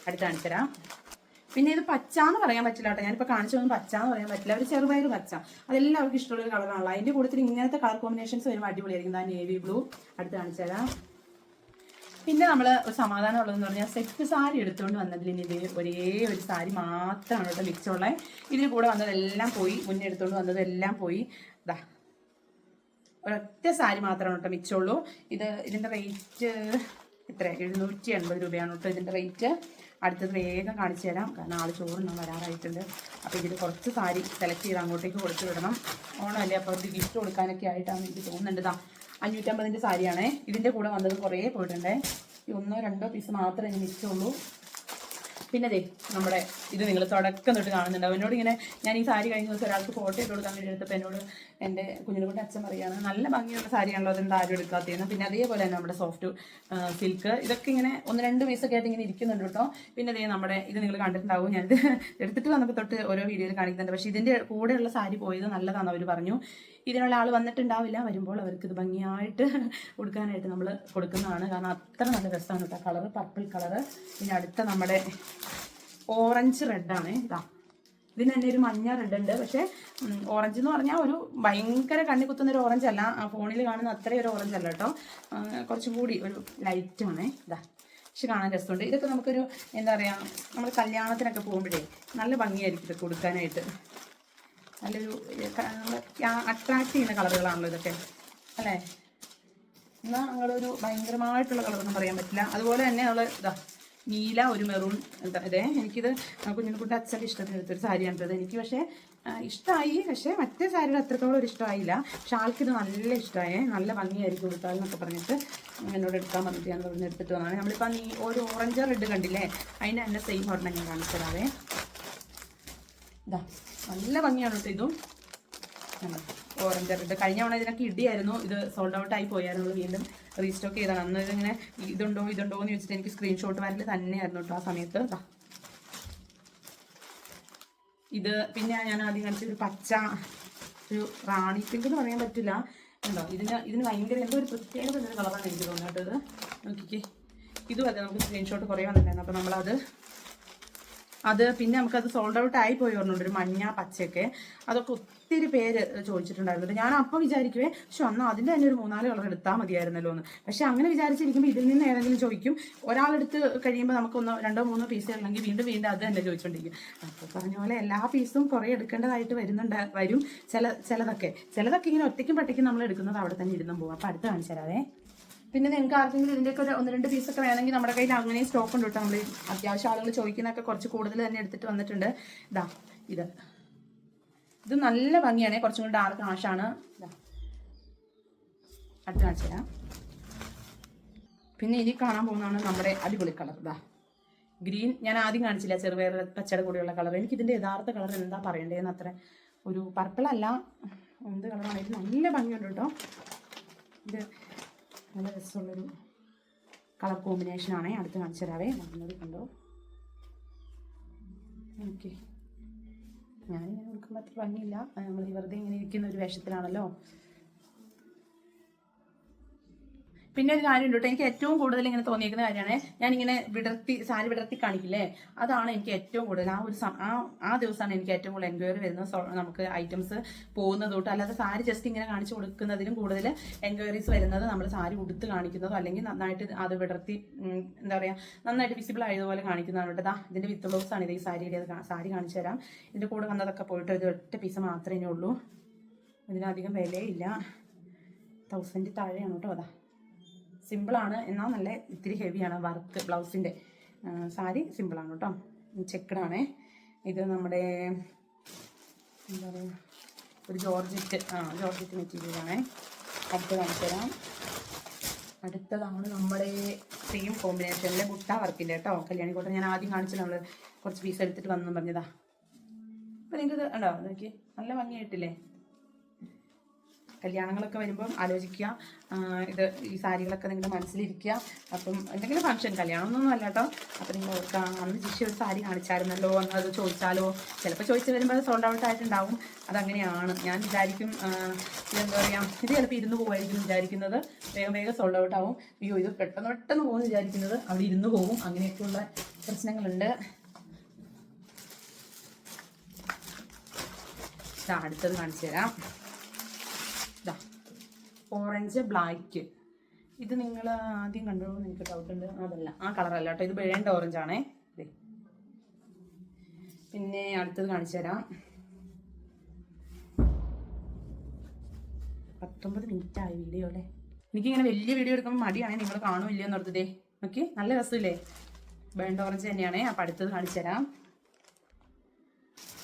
അടുത്ത് കാണിച്ചുതരാം. പിന്നെ ഇത് പച്ച എന്ന് പറയാൻ പറ്റില്ല കേട്ടോ. ഞാനിപ്പോൾ കാണിച്ചതൊന്നും പച്ച എന്ന് പറയാൻ പറ്റില്ല. ഒരു ചെറുപയർ പച്ച, അതെല്ലാവർക്കും ഇഷ്ടമുള്ളൊരു കളറാണല്ലോ. അതിൻ്റെ കൂട്ടത്തിൽ ഇങ്ങനത്തെ കളർ കോമ്പിനേഷൻസ് വരുമ്പോൾ അടിപൊളിയായിരിക്കും. ആ നേവി ബ്ലൂ. അടുത്ത് കാണിച്ചുതരാം. പിന്നെ നമ്മൾ ഒരു സമാധാനം ഉള്ളതെന്ന് പറഞ്ഞാൽ സെറ്റ് സാരി എടുത്തുകൊണ്ട് വന്നതിൽ ഇനി ഒരേ ഒരു സാരി മാത്രമാണ് കേട്ടോ മിച്ചമുള്ളത്. ഇതിന് കൂടെ വന്നതെല്ലാം പോയി, മുന്നേ എടുത്തുകൊണ്ട് വന്നതെല്ലാം പോയി. ഇതാ ഒരൊറ്റ സാരി മാത്രമാണ് കേട്ടോ മിച്ചമുള്ളൂ. ഇതിൻ്റെ റേറ്റ് എത്ര 780 രൂപയാണ് കേട്ടോ ഇതിൻ്റെ റേറ്റ്. അടുത്തത് വേഗം കാണിച്ചു തരാം, കാരണം ആൾ ചോറിനാൻ വരാറായിട്ടുണ്ട്. അപ്പോൾ ഇതിൽ കുറച്ച് സാരി സെലക്ട് ചെയ്ത് അങ്ങോട്ടേക്ക് കൊടുത്തു വിടണം. ഓണമല്ലേ, അപ്പോൾ അവർക്ക് ഗിഫ്റ്റ് കൊടുക്കാനൊക്കെ ആയിട്ടാണ് എനിക്ക് തോന്നുന്നുണ്ട്. 550 സാരിയാണേ. ഇതിൻ്റെ കൂടെ വന്നത് കുറേ പോയിട്ടുണ്ടേ. ഈ 1-2 പീസ് മാത്രമേ ഇനി മിച്ചമുള്ളൂ. പിന്നെ ദേ നമ്മുടെ ഇത് നിങ്ങൾ തുടക്കം തൊട്ട് കാണുന്നുണ്ടാവും. എന്നോട് ഇങ്ങനെ ഞാൻ ഈ സാരി കഴിഞ്ഞ ദിവസം ഒരാൾക്ക് ഫോട്ടോ ഇട്ട് കൊടുക്കാൻ വേണ്ടി എടുത്തപ്പോൾ എന്നോട് എൻ്റെ കുഞ്ഞിനെക്കൊണ്ട് അച്ഛൻ പറയുകയാണ് നല്ല ഭംഗിയുള്ള സാരിയാണല്ലോ, അതെന്താ ആരും എടുക്കാത്തതെന്ന്. പിന്നെ അതേപോലെ തന്നെ നമ്മുടെ സോഫ്റ്റ് സിൽക്ക് ഇതൊക്കെ ഇങ്ങനെ 1-2 പീസൊക്കെ ആയിട്ട് ഇങ്ങനെ ഇരിക്കുന്നുണ്ട് കേട്ടോ. പിന്നെ ദേ നമ്മുടെ ഇത് നിങ്ങൾ കണ്ടിട്ടുണ്ടാവും, ഞാനിത് എടുത്തിട്ട് വന്നപ്പോൾ തൊട്ട് ഓരോ വീഡിയോയിൽ കാണിക്കുന്നുണ്ട്. പക്ഷേ ഇതിൻ്റെ കൂടെയുള്ള സാരി പോയത് നല്ലതാണെന്ന് അവർ പറഞ്ഞു. ഇതിനുള്ള ആൾ വന്നിട്ടുണ്ടാവില്ല, വരുമ്പോൾ അവർക്ക് ഇത് ഭംഗിയായിട്ട് കൊടുക്കാനായിട്ട് നമ്മൾ കൊടുക്കുന്നതാണ്. കാരണം അത്ര നല്ല രസമാണ് കേട്ടോ കളറ്, പർപ്പിൾ കളറ്. പിന്നെ അടുത്ത നമ്മുടെ ഓറഞ്ച് റെഡാണ്. ഇതാ ഇതിന് തന്നെ ഒരു മഞ്ഞ റെഡ് ഉണ്ട്. പക്ഷേ ഓറഞ്ച് എന്ന് പറഞ്ഞാൽ ഒരു ഭയങ്കര കണ്ണി കുത്തുന്നൊരു ഓറഞ്ച് അല്ല, ആ ഫോണിൽ കാണുന്ന അത്രയും ഒരു ഓറഞ്ച് അല്ല കേട്ടോ. കുറച്ചും കൂടി ഒരു ലൈറ്റാണ്. ഇതാ പക്ഷെ കാണാൻ രസമുണ്ട്. ഇതൊക്കെ നമുക്കൊരു എന്താ പറയുക നമ്മൾ കല്യാണത്തിനൊക്കെ പോകുമ്പോഴേ നല്ല ഭംഗിയായിരിക്കും ഇത് കൊടുക്കാനായിട്ട്. നല്ലൊരു അട്രാക്ട് ചെയ്യുന്ന കളറുകളാണല്ലോ ഇതൊക്കെ അല്ലേ. എന്നാൽ ഞങ്ങളൊരു ഭയങ്കരമായിട്ടുള്ള കളറൊന്നും പറയാൻ പറ്റില്ല. അതുപോലെ തന്നെ നമ്മൾ ഇതാ നീല ഒരു മെറൂൺ എന്താ ഇതേ എനിക്കിത് കുഞ്ഞിനെക്കുട്ടി അച്ഛൻ്റെ ഇഷ്ടത്തിന് എടുത്തൊരു സാരിയാണിട്ടത്. എനിക്ക് പക്ഷേ ഇഷ്ടമായി, പക്ഷേ മറ്റേ സാരിയുടെ അത്രത്തോളം ഒരു ഇഷ്ടമായില്ല. പക്ഷെ ആൾക്കിത് നല്ല ഇഷ്ടമായേ, നല്ല ഭംഗിയായിരിക്കും കൊടുത്താലെന്നൊക്കെ പറഞ്ഞിട്ട് എന്നോട് എടുക്കാൻ വന്നിട്ട് ഞാൻ പറഞ്ഞ് എടുത്തിട്ട് വന്നതാണ്. നമ്മളിപ്പോൾ ഒരു ഓറഞ്ച് റെഡ് കണ്ടില്ലേ, അതിൻ്റെ തന്നെ സെയിം ഒരെണ്ണം ഞാൻ കാണിച്ചു തരാവേ. ഇതാ നല്ല ഭംഗിയാണ് കേട്ടോ ഇതും. ഓറഞ്ച് റെഡ് കഴിഞ്ഞ തവണ ഇതിനൊക്കെ ഇടിയായിരുന്നു, ഇത് സോൾഡ് ഔട്ട് ആയി പോയായിരുന്നു. നമ്മൾ വീണ്ടും റീസ്റ്റോക്ക് ചെയ്താണ്. അന്ന് ഇതിങ്ങനെ ഇതുണ്ടോ എന്ന് ചോദിച്ചിട്ട് എനിക്ക് സ്ക്രീൻഷോട്ട് വരൽ തന്നെയായിരുന്നു കേട്ടോ ആ സമയത്ത്. ഇത് പിന്നെ ഞാൻ ആദ്യം കാണിച്ചൊരു പച്ച ഒരു റാണി പിങ്ക് എന്ന് പറയാൻ പറ്റില്ല ഉണ്ടോ. ഇതിന് ഭയങ്കര എന്തോ ഒരു പ്രത്യേകത ഒരു കളറാണ് എനിക്ക് തോന്നുന്നത് കേട്ടോ. ഇത് നോക്കിക്കേ, ഇതും അതെ നമുക്ക് സ്ക്രീൻഷോട്ട് കുറേ വന്നിട്ടുണ്ടായിരുന്നു. അപ്പോൾ നമ്മളത് പിന്നെ നമുക്കത് സോൾഡ് ഔട്ട് ആയി പോയി പറഞ്ഞുകൊണ്ട് ഒരു മഞ്ഞ പച്ചയൊക്കെ അതൊക്കെ ഒത്തിരി പേര് ചോദിച്ചിട്ടുണ്ടായിരുന്നു. ഞാൻ അപ്പം വിചാരിക്കുവേ പക്ഷെ അന്ന് അതിൻ്റെ തന്നെ ഒരു 3-4 കളർ എടുത്താൽ മതിയായിരുന്നല്ലോ എന്ന്. പക്ഷെ അങ്ങനെ വിചാരിച്ചിരിക്കുമ്പോൾ ഇതിൽ നിന്ന് ഏതെങ്കിലും ചോദിക്കും. ഒരാളെടുത്ത് കഴിയുമ്പോൾ നമുക്ക് 1-2-3 പീസ് ഉണ്ടെങ്കിൽ വീണ്ടും അത് തന്നെ ചോദിച്ചുകൊണ്ടിരിക്കും. അപ്പോൾ പറഞ്ഞ പോലെ എല്ലാ പീസും കുറേ എടുക്കേണ്ടതായിട്ട് വരും. ചിലതൊക്കെ ഇങ്ങനെ ഒറ്റയ്ക്കും പറ്റയ്ക്കും നമ്മൾ എടുക്കുന്നത് അവിടെ തന്നെ ഇരുന്നും പോകും. അപ്പോൾ അടുത്ത് കാണിച്ചു തരാവേ. പിന്നെ നിങ്ങൾക്ക് ആർക്കെങ്കിലും ഇതിൻ്റെയൊക്കെ ഒരു 1-2 പീസൊക്കെ വേണമെങ്കിൽ നമ്മുടെ കയ്യിൽ അങ്ങനെ സ്റ്റോക്ക് ഉണ്ട് കേട്ടോ. നമ്മൾ അത്യാവശ്യം ആളുകൾ ചോദിക്കുന്നതൊക്കെ കുറച്ച് കൂടുതൽ തന്നെ എടുത്തിട്ട് വന്നിട്ടുണ്ട്. ഇത് നല്ല ഭംഗിയാണ്, കുറച്ചും കൂടി ഡാർക്ക് ആഷാണ്. അടുത്ത് കാണിച്ചു തരാം. പിന്നെ ഇനി കാണാൻ പോകുന്നതാണ് നമ്മുടെ അടിപൊളി കളർ. ഗ്രീൻ ഞാൻ ആദ്യം കാണിച്ചില്ല, ചെറുപയർ പച്ചയുടെ കൂടെയുള്ള കളർ. എനിക്കിതിൻ്റെ യഥാർത്ഥ കളർ എന്താ പറയേണ്ടതെന്ന് അത്ര ഒരു പർപ്പിളല്ല എന്ത് കളറാണ്. ഇത് നല്ല ഭംഗിയുണ്ട് കേട്ടോ. ഇത് നല്ല രസമുള്ളൊരു കളർ കോമ്പിനേഷനാണേ. അടുത്ത് കാണിച്ചു തരാവേ. നല്ലത് കണ്ടോ. ഓക്കെ, ഞാനിങ്ങനെ നോക്കുമ്പോൾ അത്ര ഭംഗിയില്ല, നമ്മൾ വെറുതെ ഇങ്ങനെ ഇരിക്കുന്ന ഒരു വേഷത്തിലാണല്ലോ. പിന്നെ ഒരു കാര്യമുണ്ട് കേട്ടോ, എനിക്ക് ഏറ്റവും കൂടുതൽ ഇങ്ങനെ തോന്നിയിരിക്കുന്ന കാര്യമാണ് ഞാനിങ്ങനെ സാരി വിടർത്തി കാണിക്കില്ലേ, അതാണ് എനിക്ക് ഏറ്റവും കൂടുതൽ ആ ദിവസമാണ് എനിക്ക് ഏറ്റവും കൂടുതൽ എൻക്വയറി വരുന്നത്. നമുക്ക് ഐറ്റംസ് പോകുന്നത് തൊട്ട്, അല്ലാതെ സാരി ജസ്റ്റ് ഇങ്ങനെ കാണിച്ചു കൊടുക്കുന്നതിലും കൂടുതൽ എൻക്വയറീസ് വരുന്നത് നമ്മൾ സാരി ഉടുത്ത് കാണിക്കുന്നതോ അല്ലെങ്കിൽ നന്നായിട്ട് അത് വിടർത്തി എന്താ പറയുക നന്നായിട്ട് വിസിബിൾ ആയതുപോലെ കാണിക്കുന്നതാണ് കേട്ടോ. ഇതിൻ്റെ വിത്ത് ബ്ലൗസാണ് ഇത്. ഈ സാരി കാണിച്ചു തരാം. ഇതിൻ്റെ കൂടെ വന്നതൊക്കെ പോയിട്ട് ഒരു ഒറ്റ പീസ് മാത്രമേ ഉള്ളൂ. ഇതിനധികം വിലയില്ല, 1000 താഴെയാണ് കേട്ടോ. അതാ സിമ്പിളാണ്, എന്നാൽ നല്ല ഇത്തിരി ഹെവിയാണ് വർക്ക്. ബ്ലൗസിൻ്റെ സാരി സിമ്പിളാണ് കേട്ടോ, ചെക്കഡാണേ. ഇത് നമ്മുടെ എന്താ പറയുക ഒരു ജോർജറ്റ് മെറ്റീരിയലാണേ. അടുത്ത് കാണിച്ചു തരാം. അടുത്തതാണ് നമ്മുടെ സെയിം കോമ്പിനേഷനിലെ ബുട്ട വർക്കിൻ്റെ കേട്ടോ, കല്യാണി കോട്ടൺ. ഞാൻ ആദ്യം കാണിച്ചു നമ്മൾ കുറച്ച് പീസ് എടുത്തിട്ട് വന്നു പറഞ്ഞതാ. അപ്പോൾ നിങ്ങൾക്ക് ഇത് ഉണ്ടോ നോക്കി, നല്ല ഭംഗിയായിട്ടില്ലേ? കല്യാണങ്ങളൊക്കെ വരുമ്പം ആലോചിക്കുക, ഇത് ഈ സാരികളൊക്കെ നിങ്ങളുടെ മനസ്സിലിരിക്കുക. അപ്പം എന്തെങ്കിലും ഫംഗ്ഷൻ, കല്യാണമൊന്നും അല്ല കേട്ടോ. അപ്പം നിങ്ങൾ ഓർക്കാം, അന്ന് ജിഷി ഒരു സാരി കാണിച്ചായിരുന്നല്ലോ എന്ന് അത് ചോദിച്ചാലോ. ചിലപ്പോൾ ചോദിച്ചു വരുമ്പോൾ അത് സോൾഡ് ഔട്ട് ആയിട്ടുണ്ടാവും. അതങ്ങനെയാണ്. ഞാൻ വിചാരിക്കും ഇതെന്താ പറയുക, ഇത് ചിലപ്പോൾ ഇരുന്ന് പോകുമായിരിക്കും വിചാരിക്കുന്നത്, വേഗം സോൾഡ് ഔട്ട് ആവും. അയ്യോ ഇത് പെട്ടെന്ന് പോകുമെന്ന് വിചാരിക്കുന്നത് അവിടെ ഇരുന്ന് പോകും. അങ്ങനെയൊക്കെയുള്ള പ്രശ്നങ്ങളുണ്ട്. അടുത്തത് കാണിച്ചു തരാം. Orange black. ഇത് നിങ്ങൾ ആദ്യം കണ്ടോ, എനിക്ക് ഡൗട്ട് ഉണ്ട്. അതല്ല, ആ കളറല്ല കേട്ടോ, ഇത് ബേൺഡ് ഓറഞ്ച് ആണേ. അതെ. പിന്നെ അടുത്തത് കാണിച്ചു തരാം. 19 മിനിറ്റ് ആയി വീഡിയോ അല്ലേ. എനിക്കിങ്ങനെ വലിയ വീഡിയോ എടുക്കുമ്പോൾ മടിയാണേ, നിങ്ങൾ കാണുമില്ല എന്ന് ഓർത്തതേ. ഓക്കെ, നല്ല രസമില്ലേ? Burned orange തന്നെയാണേ. അപ്പം അടുത്തത് കാണിച്ചു തരാം.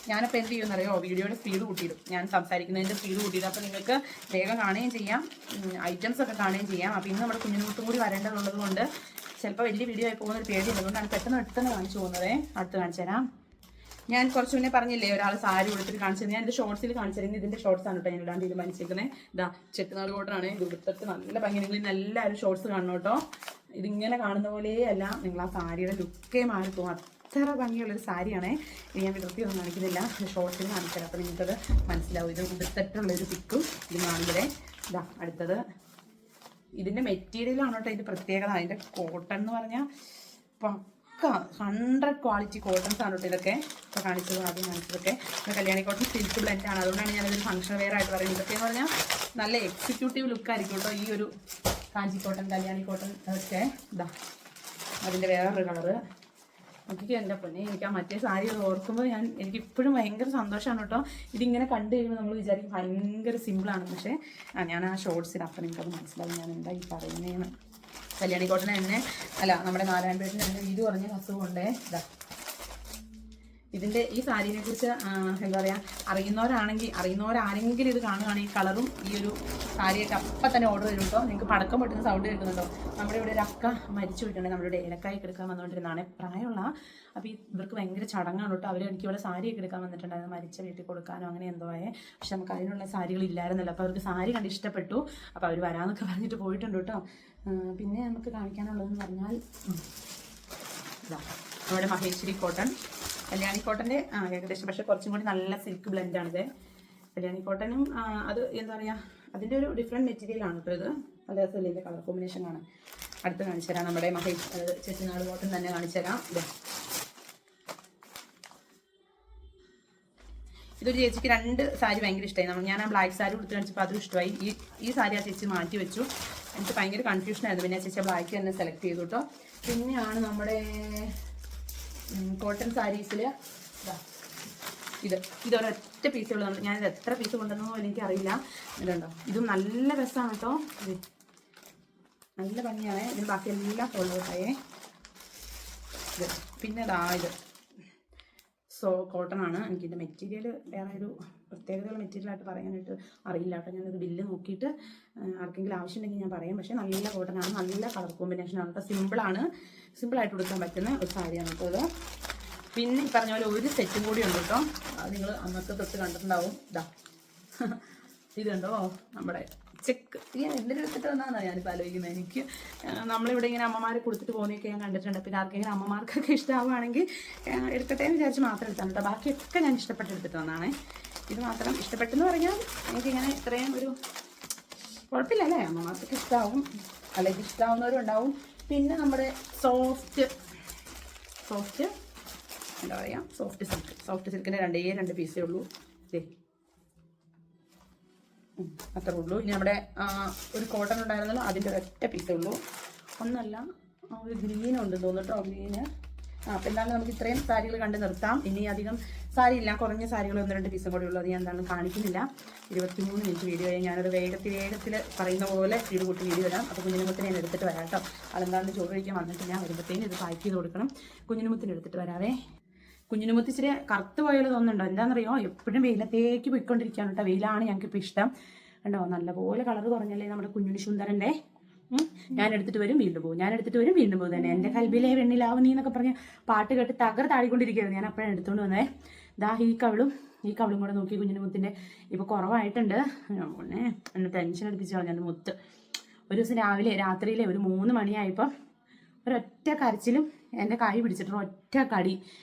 ഞാനപ്പോൾ എന്ത് ചെയ്യുമെന്നറിയോ, വീഡിയോയുടെ സ്പീഡ് കൂട്ടിയിടും. ഞാൻ സംസാരിക്കുന്നതിൻ്റെ സ്പീഡ് കൂട്ടിയിടും. അപ്പോൾ നിങ്ങൾക്ക് വേഗം കാണുകയും ചെയ്യാം, ഐറ്റംസ് ഒക്കെ കാണുകയും ചെയ്യാം. അപ്പോൾ ഇന്ന് നമ്മുടെ കുഞ്ഞിനൂട്ടും കൂടി വരേണ്ടതുള്ളത് കൊണ്ട് ചിലപ്പോൾ വലിയ വീഡിയോ ആയി പോകുന്നൊരു പേടിയുണ്ട്. അതുകൊണ്ടാണ് പെട്ടെന്ന് കാണിച്ചു പോകുന്നത്. അടുത്ത് കാണിച്ചു തരാം. ഞാൻ കുറച്ച് മുന്നേ പറഞ്ഞില്ലേ ഒരാൾ സാരി ഉടുത്തിട്ട് കാണിച്ചത്, ഞാൻ ഇത് ഷോർട്സിൽ കാണിച്ചിരുന്നത്. ഇതിൻ്റെ ഷോർട്സാണ് കേട്ടോ ഞാൻ ഇടാൻ തീരുമാനിച്ചിരിക്കുന്നത്. ഇതാ ചെട്ടിനാട് കോട്ടനാണ്. ഇത് ഉടുത്തിട്ട് നല്ല ഭംഗി. നിങ്ങൾ എല്ലാവരും ഷോർട്സ് കാണണം കേട്ടോ. ഇതിങ്ങനെ കാണുന്ന പോലെയല്ല, നിങ്ങൾ ആ സാരിയുടെ ലുക്കേ മാറിപ്പോകും. അത്ര ഭംഗിയുള്ളൊരു സാരിയാണേ. ഇത് ഞാൻ വിടർത്തിയൊന്നും കാണിക്കുന്നില്ല, ഷോർട്സിൽ കാണിച്ചാൽ. അപ്പോൾ നിങ്ങൾക്കത് മനസ്സിലാവും. ഇത് ഉടുത്തിട്ടുള്ളൊരു പിക്കും ഇത് കാണുമ്പോഴേ. ഇതാ അടുത്തത്. ഇതിൻ്റെ മെറ്റീരിയലാണ് കേട്ടോ ഇതിൻ്റെ പ്രത്യേകത. അതിൻ്റെ കോട്ടൺ എന്ന് പറഞ്ഞാൽ പക്ക 100 ക്വാളിറ്റി കോട്ടൺസ് ആണ് കേട്ടോ ഇതൊക്കെ. ഇപ്പോൾ ആദ്യം കാണിച്ചതൊക്കെ കല്യാണി കോട്ടൺ സിൽക്ക് ബ്ലെൻഡാണ്. അതുകൊണ്ടാണ് ഞാനതൊരു ഫംഗ്ഷൻ വെയർ ആയിട്ട് പറയുന്നത്. ഇതൊക്കെ എന്ന് പറഞ്ഞാൽ നല്ല എക്സിക്യൂട്ടീവ് ലുക്കായിരിക്കും കേട്ടോ ഈ ഒരു കാഞ്ചി കോട്ടൺ, കല്യാണി കോട്ടൺ ഒക്കെ. ഇതാ അതിൻ്റെ വേറൊരു കളറ്. എനിക്ക് എൻ്റെ പൊന്നെ, എനിക്ക് ആ മറ്റേ സാരി ഓർക്കുമ്പോൾ എനിക്ക് ഇപ്പോഴും ഭയങ്കര സന്തോഷമാണ് കേട്ടോ. ഇതിങ്ങനെ കണ്ടു കഴിയുമ്പോൾ നമ്മൾ വിചാരിക്കും ഭയങ്കര സിമ്പിളാണ്. പക്ഷേ ഞാൻ ആ ഷോർട്സിൽ അപ്പം നിങ്ങൾക്കത് മനസ്സിലാവും ഞാൻ എന്താ ഈ പറയുന്നതെന്ന്. കല്യാണി കോട്ടൺ തന്നെ അല്ല, നമ്മുടെ നാരായണപേട്ടിന് തന്നെ വീട് പറഞ്ഞ അസുഖമുണ്ടേ. ഇതാ ഇതിൻ്റെ ഈ സാരീനെ കുറിച്ച് എന്താ പറയുക, അറിയുന്നവരാരെങ്കിലും ഇത് കാണുകയാണെങ്കിൽ ഈ കളറും ഈ ഒരു സാരിയൊക്കെ അപ്പം തന്നെ ഓർഡർ തരും കേട്ടോ. നിങ്ങൾക്ക് പടക്കം പൊട്ടുന്ന സൗണ്ട് കേൾക്കുന്നുണ്ടോ? നമ്മുടെ ഇവിടെ ഒരു അക്ക മരിച്ചു പോയിട്ടുണ്ടെങ്കിൽ നമ്മുടെ ഇവിടെ ഏലക്കായൊക്കെ എടുക്കാൻ വന്നുകൊണ്ടിരുന്നതാണ്. പ്രായമുള്ള അപ്പോൾ ഇവർക്ക് ഭയങ്കര ചടങ്ങാണ് കേട്ടോ. അവർ എനിക്ക് ഇവിടെ സാരിയൊക്കെ എടുക്കാൻ വന്നിട്ടുണ്ടായിരുന്നു, മരിച്ച വീട്ടിൽ കൊടുക്കാനോ അങ്ങനെ എന്തോ ആയേ. പക്ഷെ നമുക്ക് അതിനുള്ള സാരികൾ ഇല്ലായിരുന്നല്ലോ. അപ്പോൾ അവർക്ക് സാരി കണ്ട് ഇഷ്ടപ്പെട്ടു. അപ്പോൾ അവർ വരാമെന്നൊക്കെ പറഞ്ഞിട്ട് പോയിട്ടുണ്ട് കേട്ടോ. പിന്നെ നമുക്ക് കാണിക്കാനുള്ളതെന്ന് പറഞ്ഞാൽ ഇതാ നമ്മുടെ മഹേശ്വരി കോട്ടൺ. കല്യാണി കോട്ടൻ്റെ ഏകദേശം, പക്ഷേ കുറച്ചും കൂടി നല്ല സിൽക്ക് ബ്ലെൻഡാണിത്. കല്യാണി കോട്ടനും അത് എന്താ പറയുക, അതിൻ്റെ ഒരു ഡിഫറെൻറ്റ് മെറ്റീരിയലാണ് കേട്ടോ ഇത്. നല്ല രസമില്ല ഇതിൻ്റെ കളർ കോമ്പിനേഷൻ കാണാൻ. അടുത്ത് കാണിച്ചു തരാം. നമ്മുടെ ചെട്ടിനാട് കോട്ടൺ തന്നെ കാണിച്ചു തരാം. ഇതൊരു ചേച്ചിക്ക് 2 സാരി ഭയങ്കര ഇഷ്ടമായി. ഞാൻ ആ ബ്ലാക്ക് സാരി കൊടുത്ത് കാണിച്ചപ്പോൾ അതും ഇഷ്ടമായി. ഈ സാരി ആ ചേച്ചി മാറ്റി വെച്ചു. എനിക്ക് ഭയങ്കര കൺഫ്യൂഷനായിരുന്നു. പിന്നെ ആ ചേച്ചി ബ്ലാക്ക് തന്നെ സെലക്ട് ചെയ്തു കേട്ടോ. പിന്നെയാണ് നമ്മുടെ കോട്ടൺ സാരീസിൽ ഇതൊരൊറ്റ പീസേ ഉള്ളൂ. ഞാനിത് എത്ര പീസ് കൊണ്ടുവന്നോ എനിക്കറിയില്ല. ഇതുണ്ടോ, ഇതും നല്ല രസമാണ് കേട്ടോ. നല്ല ഭംഗിയാണ്. ഇതിന് ബാക്കി എല്ലാം ഫോളോ ഔട്ടായേ. പിന്നെ ഇത് കോട്ടൺ ആണ്. എനിക്കിൻ്റെ മെറ്റീരിയൽ വേറെ ഒരു പ്രത്യേകതയുള്ള മെറ്റീരിയലായിട്ട് പറയാനായിട്ട് അറിയില്ല കേട്ടോ. ഞാനത് ബില്ല് നോക്കിയിട്ട് ആർക്കെങ്കിലും ആവശ്യമുണ്ടെങ്കിൽ ഞാൻ പറയാം. പക്ഷേ നല്ല കോട്ടനാണ്, നല്ല കളർ കോമ്പിനേഷനാണ് കേട്ടോ. സിമ്പിളായിട്ട് കൊടുക്കാൻ പറ്റുന്ന ഒരു സാരിയാണ് കേട്ടോ ഇത്. പിന്നെ ഈ പറഞ്ഞ പോലെ ഒരു സെറ്റും കൂടി ഉണ്ട് കേട്ടോ. അത് നിങ്ങൾ അന്നത്തെ തൊട്ട് കണ്ടിട്ടുണ്ടാവും. ഇത് കണ്ടോ നമ്മുടെ ചെക്ക്. ഞാൻ എന്തിനും എടുത്തിട്ട് വന്നാന്നാണ് ഞാനിപ്പോൾ ആലോചിക്കുന്നത്. എനിക്ക് നമ്മളിവിടെ ഇങ്ങനെ അമ്മമാരെ കൊടുത്തിട്ട് പോകുന്നതൊക്കെ ഞാൻ കണ്ടിട്ടുണ്ട്. പിന്നെ ആർക്കെങ്കിലും അമ്മമാർക്കൊക്കെ ഇഷ്ടമാവുകയാണെങ്കിൽ എടുക്കട്ടെ എന്ന് വിചാരിച്ച് മാത്രം എടുത്താണ് കേട്ടോ. ബാക്കിയൊക്കെ ഞാൻ ഇഷ്ടപ്പെട്ട് എടുത്തിട്ട് വന്നതാണേ. ഇത് മാത്രം ഇഷ്ടപ്പെട്ടെന്ന് പറഞ്ഞാൽ എനിക്കിങ്ങനെ ഇത്രയും ഒരു കുഴപ്പമില്ല അല്ലേ, അമ്മമാർക്ക് ഇഷ്ടമാവും, അല്ലെങ്കിൽ ഇഷ്ടമാവുന്നവരും ഉണ്ടാവും. പിന്നെ നമ്മുടെ സോഫ്റ്റ് എന്താ പറയുക, സോഫ്റ്റ് സിൽക്കിൻ്റെ രണ്ട് പീസേ ഉള്ളൂ. ഇതേ അത്രേ ഉള്ളൂ. ഇനി നമ്മുടെ ഒരു കോട്ടൺ ഉണ്ടായിരുന്നല്ലോ, അതിൻ്റെ ഒരൊറ്റ പീസേ ഉള്ളൂ. ഒന്നല്ല, ഒരു ഗ്രീൻ ഉണ്ട് തോന്നിട്ടോ, ഗ്രീന്. അപ്പം എന്തായാലും നമുക്ക് ഇത്രയും സാരികൾ കണ്ട് നിർത്താം. ഇനി അധികം സാരി ഇല്ല, കുറഞ്ഞ സാരികൾ 1-2 പീസും കൂടെ ഉള്ളൂ. അത് ഞാൻ എന്താണ് കാണിക്കുന്നില്ല. 23 മിനിറ്റ് വീഡിയോ ആയി. ഞാനത് വേഗത്തിൽ പറയുന്ന പോലെ സ്പീഡ് കൂട്ടി വീഡിയോ വരാം. അപ്പോൾ കുഞ്ഞിനുമുത്തിന് ഞാൻ എടുത്തിട്ട് വരാം കേട്ടോ. അതെന്താണെന്ന് ചോറ് കഴിക്കാൻ വന്നിട്ട് ഞാൻ വരുമ്പോഴത്തേനും ഇത് പാക്ക് ചെയ്ത് കൊടുക്കണം. കുഞ്ഞിനുമുത്തിന് എടുത്തിട്ട് വരാവേ. കുഞ്ഞിനുമുത്തി ഇച്ചിരി കറുത്ത് പോയാലും തോന്നുന്നുണ്ടോ? എന്താണെന്നറിയോ, എപ്പോഴും വെയിലത്തേക്ക് പോയിക്കൊണ്ടിരിക്കുകയാണ് കേട്ടോ. വെയിലാണ് ഞങ്ങൾക്കിപ്പോൾ ഇഷ്ടം. കണ്ടോ, നല്ലപോലെ കളർ കുറഞ്ഞല്ലേ നമ്മുടെ കുഞ്ഞുണ്ണി സുന്ദരൻ്റെ. ഞാൻ എടുത്തിട്ട് വരും വീണ്ടും പോകും, ഞാൻ എടുത്തിട്ട് വരും വീണ്ടും പോകും തന്നെ. എൻ്റെ കൽബിലെ വെണ്ണിലാവ് നീ എന്നൊക്കെ പറഞ്ഞ് പാട്ട് കേട്ട് താടിക്കൊണ്ടിരിക്കുകയായിരുന്നു. ഞാൻ അപ്പോഴാണ് എടുത്തുകൊണ്ട് വന്നേ. ദാ ഈ കവളും കൂടെ നോക്കി കുഞ്ഞിനുമുത്തിൻ്റെ ഇപ്പോൾ കുറവായിട്ടുണ്ട്. പിന്നെ എന്നെ ടെൻഷൻ അടിപ്പിച്ച് കളഞ്ഞു മുത്ത്. ഒരു ദിവസം രാത്രിയിലെ ഒരു 3 മണിയായപ്പോൾ ഒരൊറ്റ കരച്ചിലും എൻ്റെ കൈ പിടിച്ചിട്ട് ഒറ്റ കടി.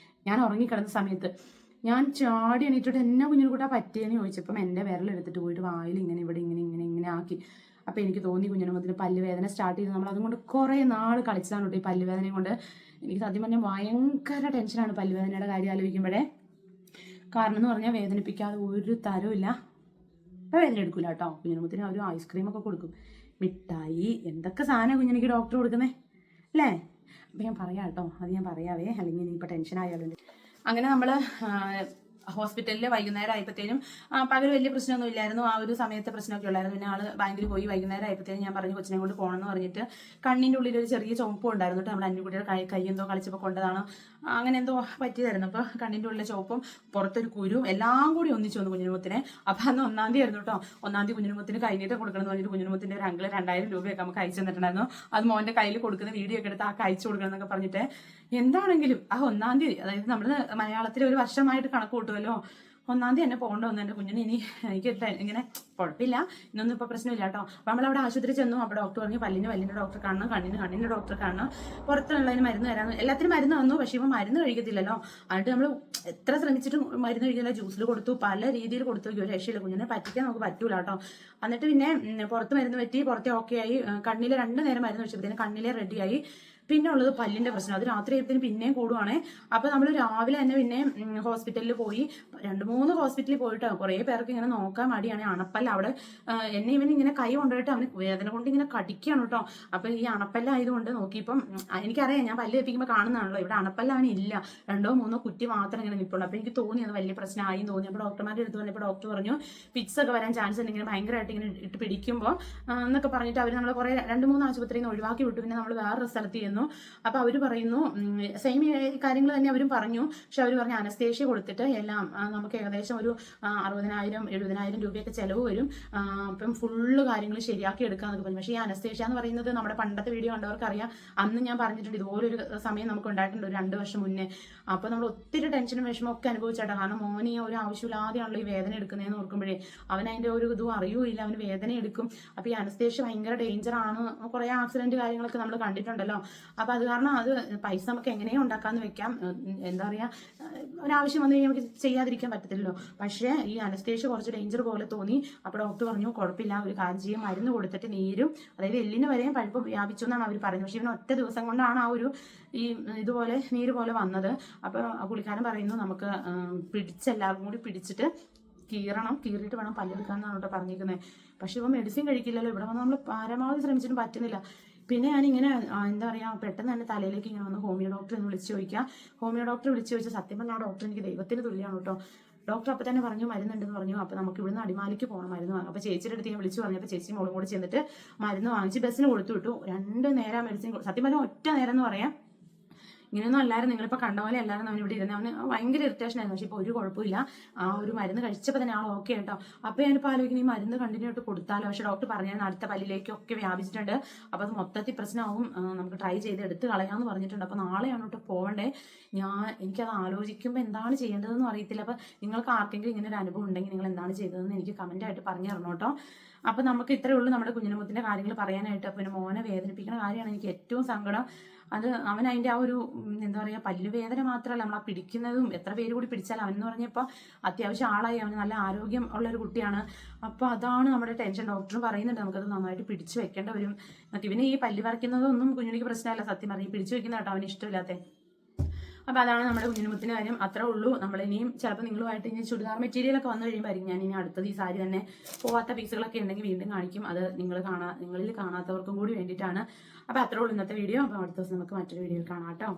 ഞാൻ ഉറങ്ങിക്കിടന്ന സമയത്ത് ഞാൻ ചാടി എണീറ്റിട്ട് എന്നെ കുഞ്ഞിനെ കൂട്ടാ പറ്റിയെന്ന് ചോദിച്ചപ്പം എൻ്റെ വിരലെടുത്തിട്ട് പോയിട്ട് വായിൽ ഇങ്ങനെ ഇവിടെ ഇങ്ങനെ ആക്കി. അപ്പോൾ എനിക്ക് തോന്നി കുഞ്ഞിനുമുത്തിന് പല്ലുവേദന സ്റ്റാർട്ട് ചെയ്ത് നമ്മൾ അതുകൊണ്ട് കുറേ നാൾ കളിച്ചതാണ് കേട്ടോ. ഈ പല്ലുവേദനയും കൊണ്ട് എനിക്ക് സത്യം പറഞ്ഞാൽ ഭയങ്കര ടെൻഷനാണ് പല്ലുവേദനയുടെ കാര്യം ആലോചിക്കുമ്പോഴേ. കാരണം എന്ന് പറഞ്ഞാൽ വേദനിപ്പിക്കാതെ ഒരു തരവുമില്ല. അപ്പോൾ വേദന എടുക്കില്ല കേട്ടോ. കുഞ്ഞിനുമുത്തിന് അവർ ഐസ്ക്രീമൊക്കെ കൊടുക്കും, മിഠായി, എന്തൊക്കെ സാധനം കുഞ്ഞിനെനിക്ക് ഡോക്ടർ കൊടുക്കുന്നേ അല്ലേ. അപ്പം ഞാൻ പറയാം കേട്ടോ, അത് ഞാൻ പറയാവേ, അല്ലെങ്കിൽ ഇനിയിപ്പോൾ ടെൻഷൻ ആയാലും. അങ്ങനെ നമ്മൾ ഹോസ്പിറ്റലിൽ വൈകുന്നേരം ആയപ്പോഴത്തേനും പകൽ വലിയ പ്രശ്നമൊന്നും ഇല്ലായിരുന്നു. ആ ഒരു സമയത്തെ പ്രശ്നമൊക്കെ ഉള്ളായിരുന്നു. പിന്നെ ആൾ ബാങ്കിൽ പോയി വൈകുന്നേരം ആയപ്പോഴത്തേനും ഞാൻ പറഞ്ഞു കൊച്ചിനെ കൊണ്ട് പോകണമെന്ന് പറഞ്ഞിട്ട് കണ്ണിൻ്റെ ഉള്ളിൽ ഒരു ചെറിയ ചുവപ്പും ഉണ്ടായിരുന്നു കേട്ടോ. നമ്മുടെ അന്യക്കുട്ടിയുടെ കൈ എന്തോ കളിച്ചപ്പോൾ കൊണ്ടതാണ്, അങ്ങനെ എന്തോ പറ്റിയതായിരുന്നു. അപ്പോൾ കണ്ണിൻ്റെ ഉള്ളിലെ ചുവപ്പും പുറത്തൊരു കുരുവും എല്ലാം കൂടി ഒന്നിച്ചു വന്നു കുഞ്ഞിനുമുത്തിനെ. അപ്പോൾ അന്ന് 1-ാം തീയതി ആയിരുന്നു കേട്ടോ. 1-ാം തീയതി കുഞ്ഞിനുമുത്തിന് കൈനീട്ട് കൊടുക്കണം എന്ന് പറഞ്ഞിട്ട് കുഞ്ഞിനുമുത്തിൻ്റെ ഒരു അങ്കിള് 2000 രൂപയൊക്കെ നമുക്ക് അയച്ചു തന്നിട്ടുണ്ടായിരുന്നു. അത് മോൻ്റെ കയ്യിൽ കൊടുക്കുന്ന വീഡിയോ ഒക്കെ എടുത്ത് അയച്ചു കൊടുക്കണം എന്നൊക്കെ പറഞ്ഞിട്ട്. എന്താണെങ്കിലും ആ 1-ാം തീയതി, അതായത് നമ്മൾ മലയാളത്തിൽ ഒരു വർഷമായിട്ട് കണക്ക് കൂട്ടുമല്ലോ, 1-ാം തീയതി തന്നെ പോകേണ്ട വന്നു എൻ്റെ കുഞ്ഞിന്. ഇനി എനിക്ക് ഇങ്ങനെ കുഴപ്പമില്ല, ഇന്നൊന്നും ഇപ്പോൾ പ്രശ്നമില്ല കേട്ടോ. അപ്പോൾ നമ്മളവിടെ ആശുപത്രി ചെന്നു. അപ്പോൾ ഡോക്ടർ പറഞ്ഞു പല്ലിൻ്റെ ഡോക്ടറെ കാണണം, കണ്ണിൻ്റെ ഡോക്ടറെ കാണണം, പുറത്തുള്ളതിന് മരുന്ന് തരാമെന്ന്. എല്ലാത്തിനും മരുന്ന് തന്നു. പക്ഷേ ഇപ്പം മരുന്ന് കഴിക്കത്തില്ലല്ലോ. എന്നിട്ട് നമ്മൾ എത്ര ശ്രമിച്ചിട്ടും മരുന്ന് കഴിക്കില്ല. ജ്യൂസിൽ കൊടുത്തു, പല രീതിയിൽ കൊടുത്തു, ഒരു രക്ഷയില്ല. കുഞ്ഞിനെ പറ്റിക്കാൻ നമുക്ക് പറ്റൂല കേട്ടോ. എന്നിട്ട് പിന്നെ പുറത്ത് മരുന്ന് പറ്റി, പുറത്തെ ഓക്കെ ആയി. കണ്ണിൽ 2 നേരം മരുന്ന് വെച്ചപ്പോഴത്തേന് കണ്ണിലെ റെഡിയായി. പിന്നെ ഉള്ളത് പല്ലിൻ്റെ പ്രശ്നം. അത് രാത്രി ആയപ്പോഴത്തേന് പിന്നെയും കൂടുവാണേ. അപ്പോൾ നമ്മൾ രാവിലെ തന്നെ പിന്നെ ഹോസ്പിറ്റലിൽ പോയി. 2-3 ഹോസ്പിറ്റലിൽ പോയിട്ട് കുറേ പേർക്ക് ഇങ്ങനെ നോക്കാൻ മടിയാണ്. അണപ്പല്ല അവിടെ എന്നെ ഇങ്ങനെ കൈ കൊണ്ടുപോയിട്ട് അവന് വേദന കൊണ്ട് ഇങ്ങനെ കടിക്കുകയാണ് കേട്ടോ. അപ്പോൾ ഈ അണപ്പല്ല ആയതുകൊണ്ട് നോക്കിയപ്പം എനിക്കറിയാം, ഞാൻ പല്ല് എത്തിക്കുമ്പോൾ കാണുന്നതാണല്ലോ, ഇവിടെ അണപ്പല്ല അവനില്ല. 2-3 കുറ്റി മാത്രം ഇങ്ങനെ നിൽപ്പുള്ളൂ. അപ്പോൾ എനിക്ക് തോന്നി അത് വലിയ പ്രശ്നമായി തോന്നി. അപ്പോൾ ഡോക്ടർമാരുടെ അടുത്ത് വന്നപ്പോൾ ഡോക്ടർ പറഞ്ഞു പിക്സ് ഒക്കെ വരാൻ ചാൻസ് ഉണ്ട്, ഇങ്ങനെ ഭയങ്കരമായിട്ട് ഇങ്ങനെ ഇട്ട് പിടിക്കുമ്പോൾ എന്നൊക്കെ പറഞ്ഞിട്ട് അവർ നമ്മൾ കുറേ 2-3 ആശുപത്രിയിൽ നിന്ന് ഒഴിവാക്കി വിട്ടു. പിന്നെ നമ്മൾ വേറൊരു സ്ഥലത്ത് ചെയ്യുന്നു. അപ്പോൾ അവർ പറയുന്നു സെയിം കാര്യങ്ങൾ തന്നെ അവരും പറഞ്ഞു. പക്ഷെ അവർ പറഞ്ഞു അനസ്തേഷ്യ കൊടുത്തിട്ട് എല്ലാം നമുക്ക് ഏകദേശം ഒരു 60,000-70,000 രൂപയൊക്കെ ചിലവ് വരും. അപ്പം ഫുള്ള് കാര്യങ്ങൾ ശരിയാക്കി എടുക്കാന്നൊക്കെ പറഞ്ഞു. പക്ഷേ ഈ അനസ്തേഷ്യ എന്ന് പറയുന്നത് നമ്മുടെ പണ്ടത്തെ വീഡിയോ കണ്ടവർക്കറിയാം. അന്ന് ഞാൻ പറഞ്ഞിട്ടുണ്ട് ഇതുപോലൊരു സമയം നമുക്ക് ഉണ്ടായിട്ടുണ്ട്, ഒരു 2 വർഷം മുന്നേ. അപ്പോൾ നമ്മൾ ഒത്തിരി ടെൻഷനും വിഷമം ഒക്കെ അനുഭവിച്ചാട്ടോ. കാരണം മോന് ഒരു ആവശ്യമില്ലാതെയാണല്ലോ ഈ വേദന എടുക്കുന്നതെന്ന് ഓർക്കുമ്പോഴേ അവൻ അതിൻ്റെ ഒരു ഇതും അറിയൂല്ല, അവന് വേദന എടുക്കും. അപ്പോൾ ഈ അനസ്തേഷ്യ ഭയങ്കര ഡേഞ്ചറാണ്. കുറേ ആക്സിഡൻറ്റ് കാര്യങ്ങളൊക്കെ നമ്മൾ കണ്ടിട്ടുണ്ടല്ലോ. അപ്പോൾ അത് കാരണം അത് പൈസ നമുക്ക് എങ്ങനെയോ ഉണ്ടാക്കാമെന്ന് വെക്കാം. എന്താ പറയുക, ഒരാവശ്യം വന്നു കഴിഞ്ഞാൽ നമുക്ക് ചെയ്യാതിരിക്കാൻ പറ്റത്തില്ലല്ലോ. പക്ഷേ ഈ അനസ്തേഷ്യ കുറച്ച് ഡേഞ്ചർ പോലെ തോന്നി. അപ്പോൾ ഡോക്ടർ പറഞ്ഞു കുഴപ്പമില്ല, ഒരു കാര്യം ചെയ്യും, മരുന്ന് കൊടുത്തിട്ട് നീരും, അതായത് എല്ലിന് വരെയും പഴുപ്പ് വ്യാപിച്ചു എന്നാണ് അവർ പറയുന്നത്. പക്ഷേ ഇവന് ഒറ്റ ദിവസം കൊണ്ടാണ് ആ ഒരു ഇതുപോലെ നീര് പോലെ വന്നത്. അപ്പോൾ പുള്ളിക്കാരൻ പറയുന്നു നമുക്ക് എല്ലാവർക്കും കൂടി പിടിച്ചിട്ട് കീറിയിട്ട് വേണം പല്ലെടുക്കാമെന്നാണ് കേട്ടോ പറഞ്ഞിരിക്കുന്നത്. പക്ഷെ ഇവ മെഡിസിൻ കഴിക്കില്ലല്ലോ. ഇവിടെ വന്ന് നമ്മൾ പരമാവധി ശ്രമിച്ചിട്ടും പറ്റുന്നില്ല. പിന്നെ ഞാനിങ്ങനെ എന്താ പറയുക, പെട്ടെന്ന് തന്നെ തലയിലേക്ക് ഇങ്ങനെ വന്ന് ഹോമിയോ ഡോക്ടറെ വിളിച്ച് ചോദിക്കുക. ഹോമിയോ ഡോക്ടറെ വിളിച്ച് ചോദിച്ചാൽ സത്യം പറഞ്ഞാൽ ആ ഡോക്ടർ എനിക്ക് ദൈവത്തിന് തുല്യമാണ് കേട്ടോ. ഡോക്ടർ അപ്പോൾ തന്നെ പറഞ്ഞു മരുന്നുണ്ടെന്ന് പറഞ്ഞു. അപ്പോൾ നമുക്ക് ഇവിടുന്ന് അടിമാലിക്ക് പോകണം മരുന്ന് വാങ്ങാം. അപ്പോൾ ചേച്ചിയുടെ അടുത്ത് ഞാൻ വിളിച്ച് പറഞ്ഞപ്പോൾ ചേച്ചി മോളും കൂടി ചെന്നിട്ട് മരുന്ന് വാങ്ങിച്ച് ബസ്സിന് കൊടുത്തു വിട്ടു. 2 നേരം മെഡിസിൻ, സത്യം പറഞ്ഞാൽ ഒറ്റ നേരം എന്ന് പറയാം. ഇങ്ങനെയൊന്നും അല്ലായിരുന്നു, നിങ്ങളിപ്പോൾ കണ്ട പോലെ അല്ലായിരുന്നു അവൻ ഇവിടെ ഇരുന്നത്. അവന് ഭയങ്കര ഇറിറ്റേഷൻ ആയിരുന്നു. പക്ഷേ ഇപ്പോൾ ഒരു കുഴപ്പമില്ല. ആ ഒരു മരുന്ന് കഴിച്ചപ്പോൾ തന്നെ ആൾ ഓക്കെ കേട്ടോ. അപ്പോൾ ഞാനിപ്പോൾ ആലോചിക്കുന്ന ഈ മരുന്ന് കണ്ടിന്യൂ ആയിട്ട് കൊടുത്താലോ. പക്ഷേ ഡോക്ടർ പറഞ്ഞാൽ അടുത്ത പല്ലിലേക്കൊക്കെ വ്യാപിച്ചിട്ടുണ്ട്. അപ്പോൾ അത് മൊത്തത്തിൽ പ്രശ്നമാവും, നമുക്ക് ട്രൈ ചെയ്ത് എടുത്ത് കളയാമെന്ന് പറഞ്ഞിട്ടുണ്ട്. അപ്പോൾ നാളെയാണ് കേട്ടോ പോകണ്ടേ. എനിക്കത് ആലോചിക്കുമ്പോൾ എന്താണ് ചെയ്യേണ്ടതെന്ന് അറിയത്തില്ല. അപ്പോൾ നിങ്ങൾക്ക് ആർക്കെങ്കിലും ഇങ്ങനെ ഒരു അനുഭവം ഉണ്ടെങ്കിൽ നിങ്ങൾ എന്താണ് ചെയ്തതെന്ന് എനിക്ക് കമൻറ്റായിട്ട് പറഞ്ഞു തരണം കേട്ടോ. അപ്പൊ നമുക്ക് ഇത്രേ ഉള്ളൂ നമ്മുടെ കുഞ്ഞിനുമുത്തിന്റെ കാര്യങ്ങൾ പറയാനായിട്ട്. പിന്നെ മോനെ വേദനിപ്പിക്കുന്ന കാര്യമാണ് എനിക്ക് ഏറ്റവും സങ്കടം. അത് അവൻ അതിന്റെ ആ ഒരു എന്താ പറയാ പല്ലുവേദന മാത്രമല്ല, നമ്മളാ പിടിക്കുന്നതും എത്ര പേര് കൂടി പിടിച്ചാൽ അവൻ എന്ന് പറഞ്ഞപ്പോൾ അത്യാവശ്യം ആളായി, അവന് നല്ല ആരോഗ്യം ഉള്ള ഒരു കുട്ടിയാണ്. അപ്പൊ അതാണ് നമ്മുടെ ടെൻഷൻ. ഡോക്ടറും പറയുന്നുണ്ട് നമുക്കത് നന്നായിട്ട് പിടിച്ചു വെക്കേണ്ട വരും. ഇവന് ഈ പല്ല് പറിക്കുന്നതൊന്നും കുഞ്ഞുണിക്ക് പ്രശ്നമല്ല, സത്യം പറഞ്ഞ് പിടിച്ചു വെക്കുന്ന കേട്ടോ അവന് ഇഷ്ടമില്ലാത്ത. അപ്പൊ അതാണ് നമ്മുടെ കുഞ്ഞിനുമുത്തിന്റെ കാര്യം. അത്രേ ഉള്ളൂ. നമ്മൾ ഇനിയും ചിലപ്പോൾ നിങ്ങളുമായിട്ട് ഇനി ചുരിദാർ മെറ്റീരിയൽ ഒക്കെ വന്നു കഴിയുമ്പോൾ ഞാൻ ഇനി അടുത്തത് ഈ സാരി തന്നെ പോവാത്ത പീസുകളൊക്കെ ഉണ്ടെങ്കിൽ വീണ്ടും കാണിക്കും. അത് നിങ്ങളിൽ കാണാത്തവർക്കും കൂടി വേണ്ടിയിട്ടാണ്. അപ്പൊ അത്രേ ഉള്ളൂ ഇന്നത്തെ വീഡിയോ. അപ്പൊ അടുത്ത ദിവസം നമുക്ക് മറ്റൊരു വീഡിയോയിൽ കാണാം കേട്ടോ.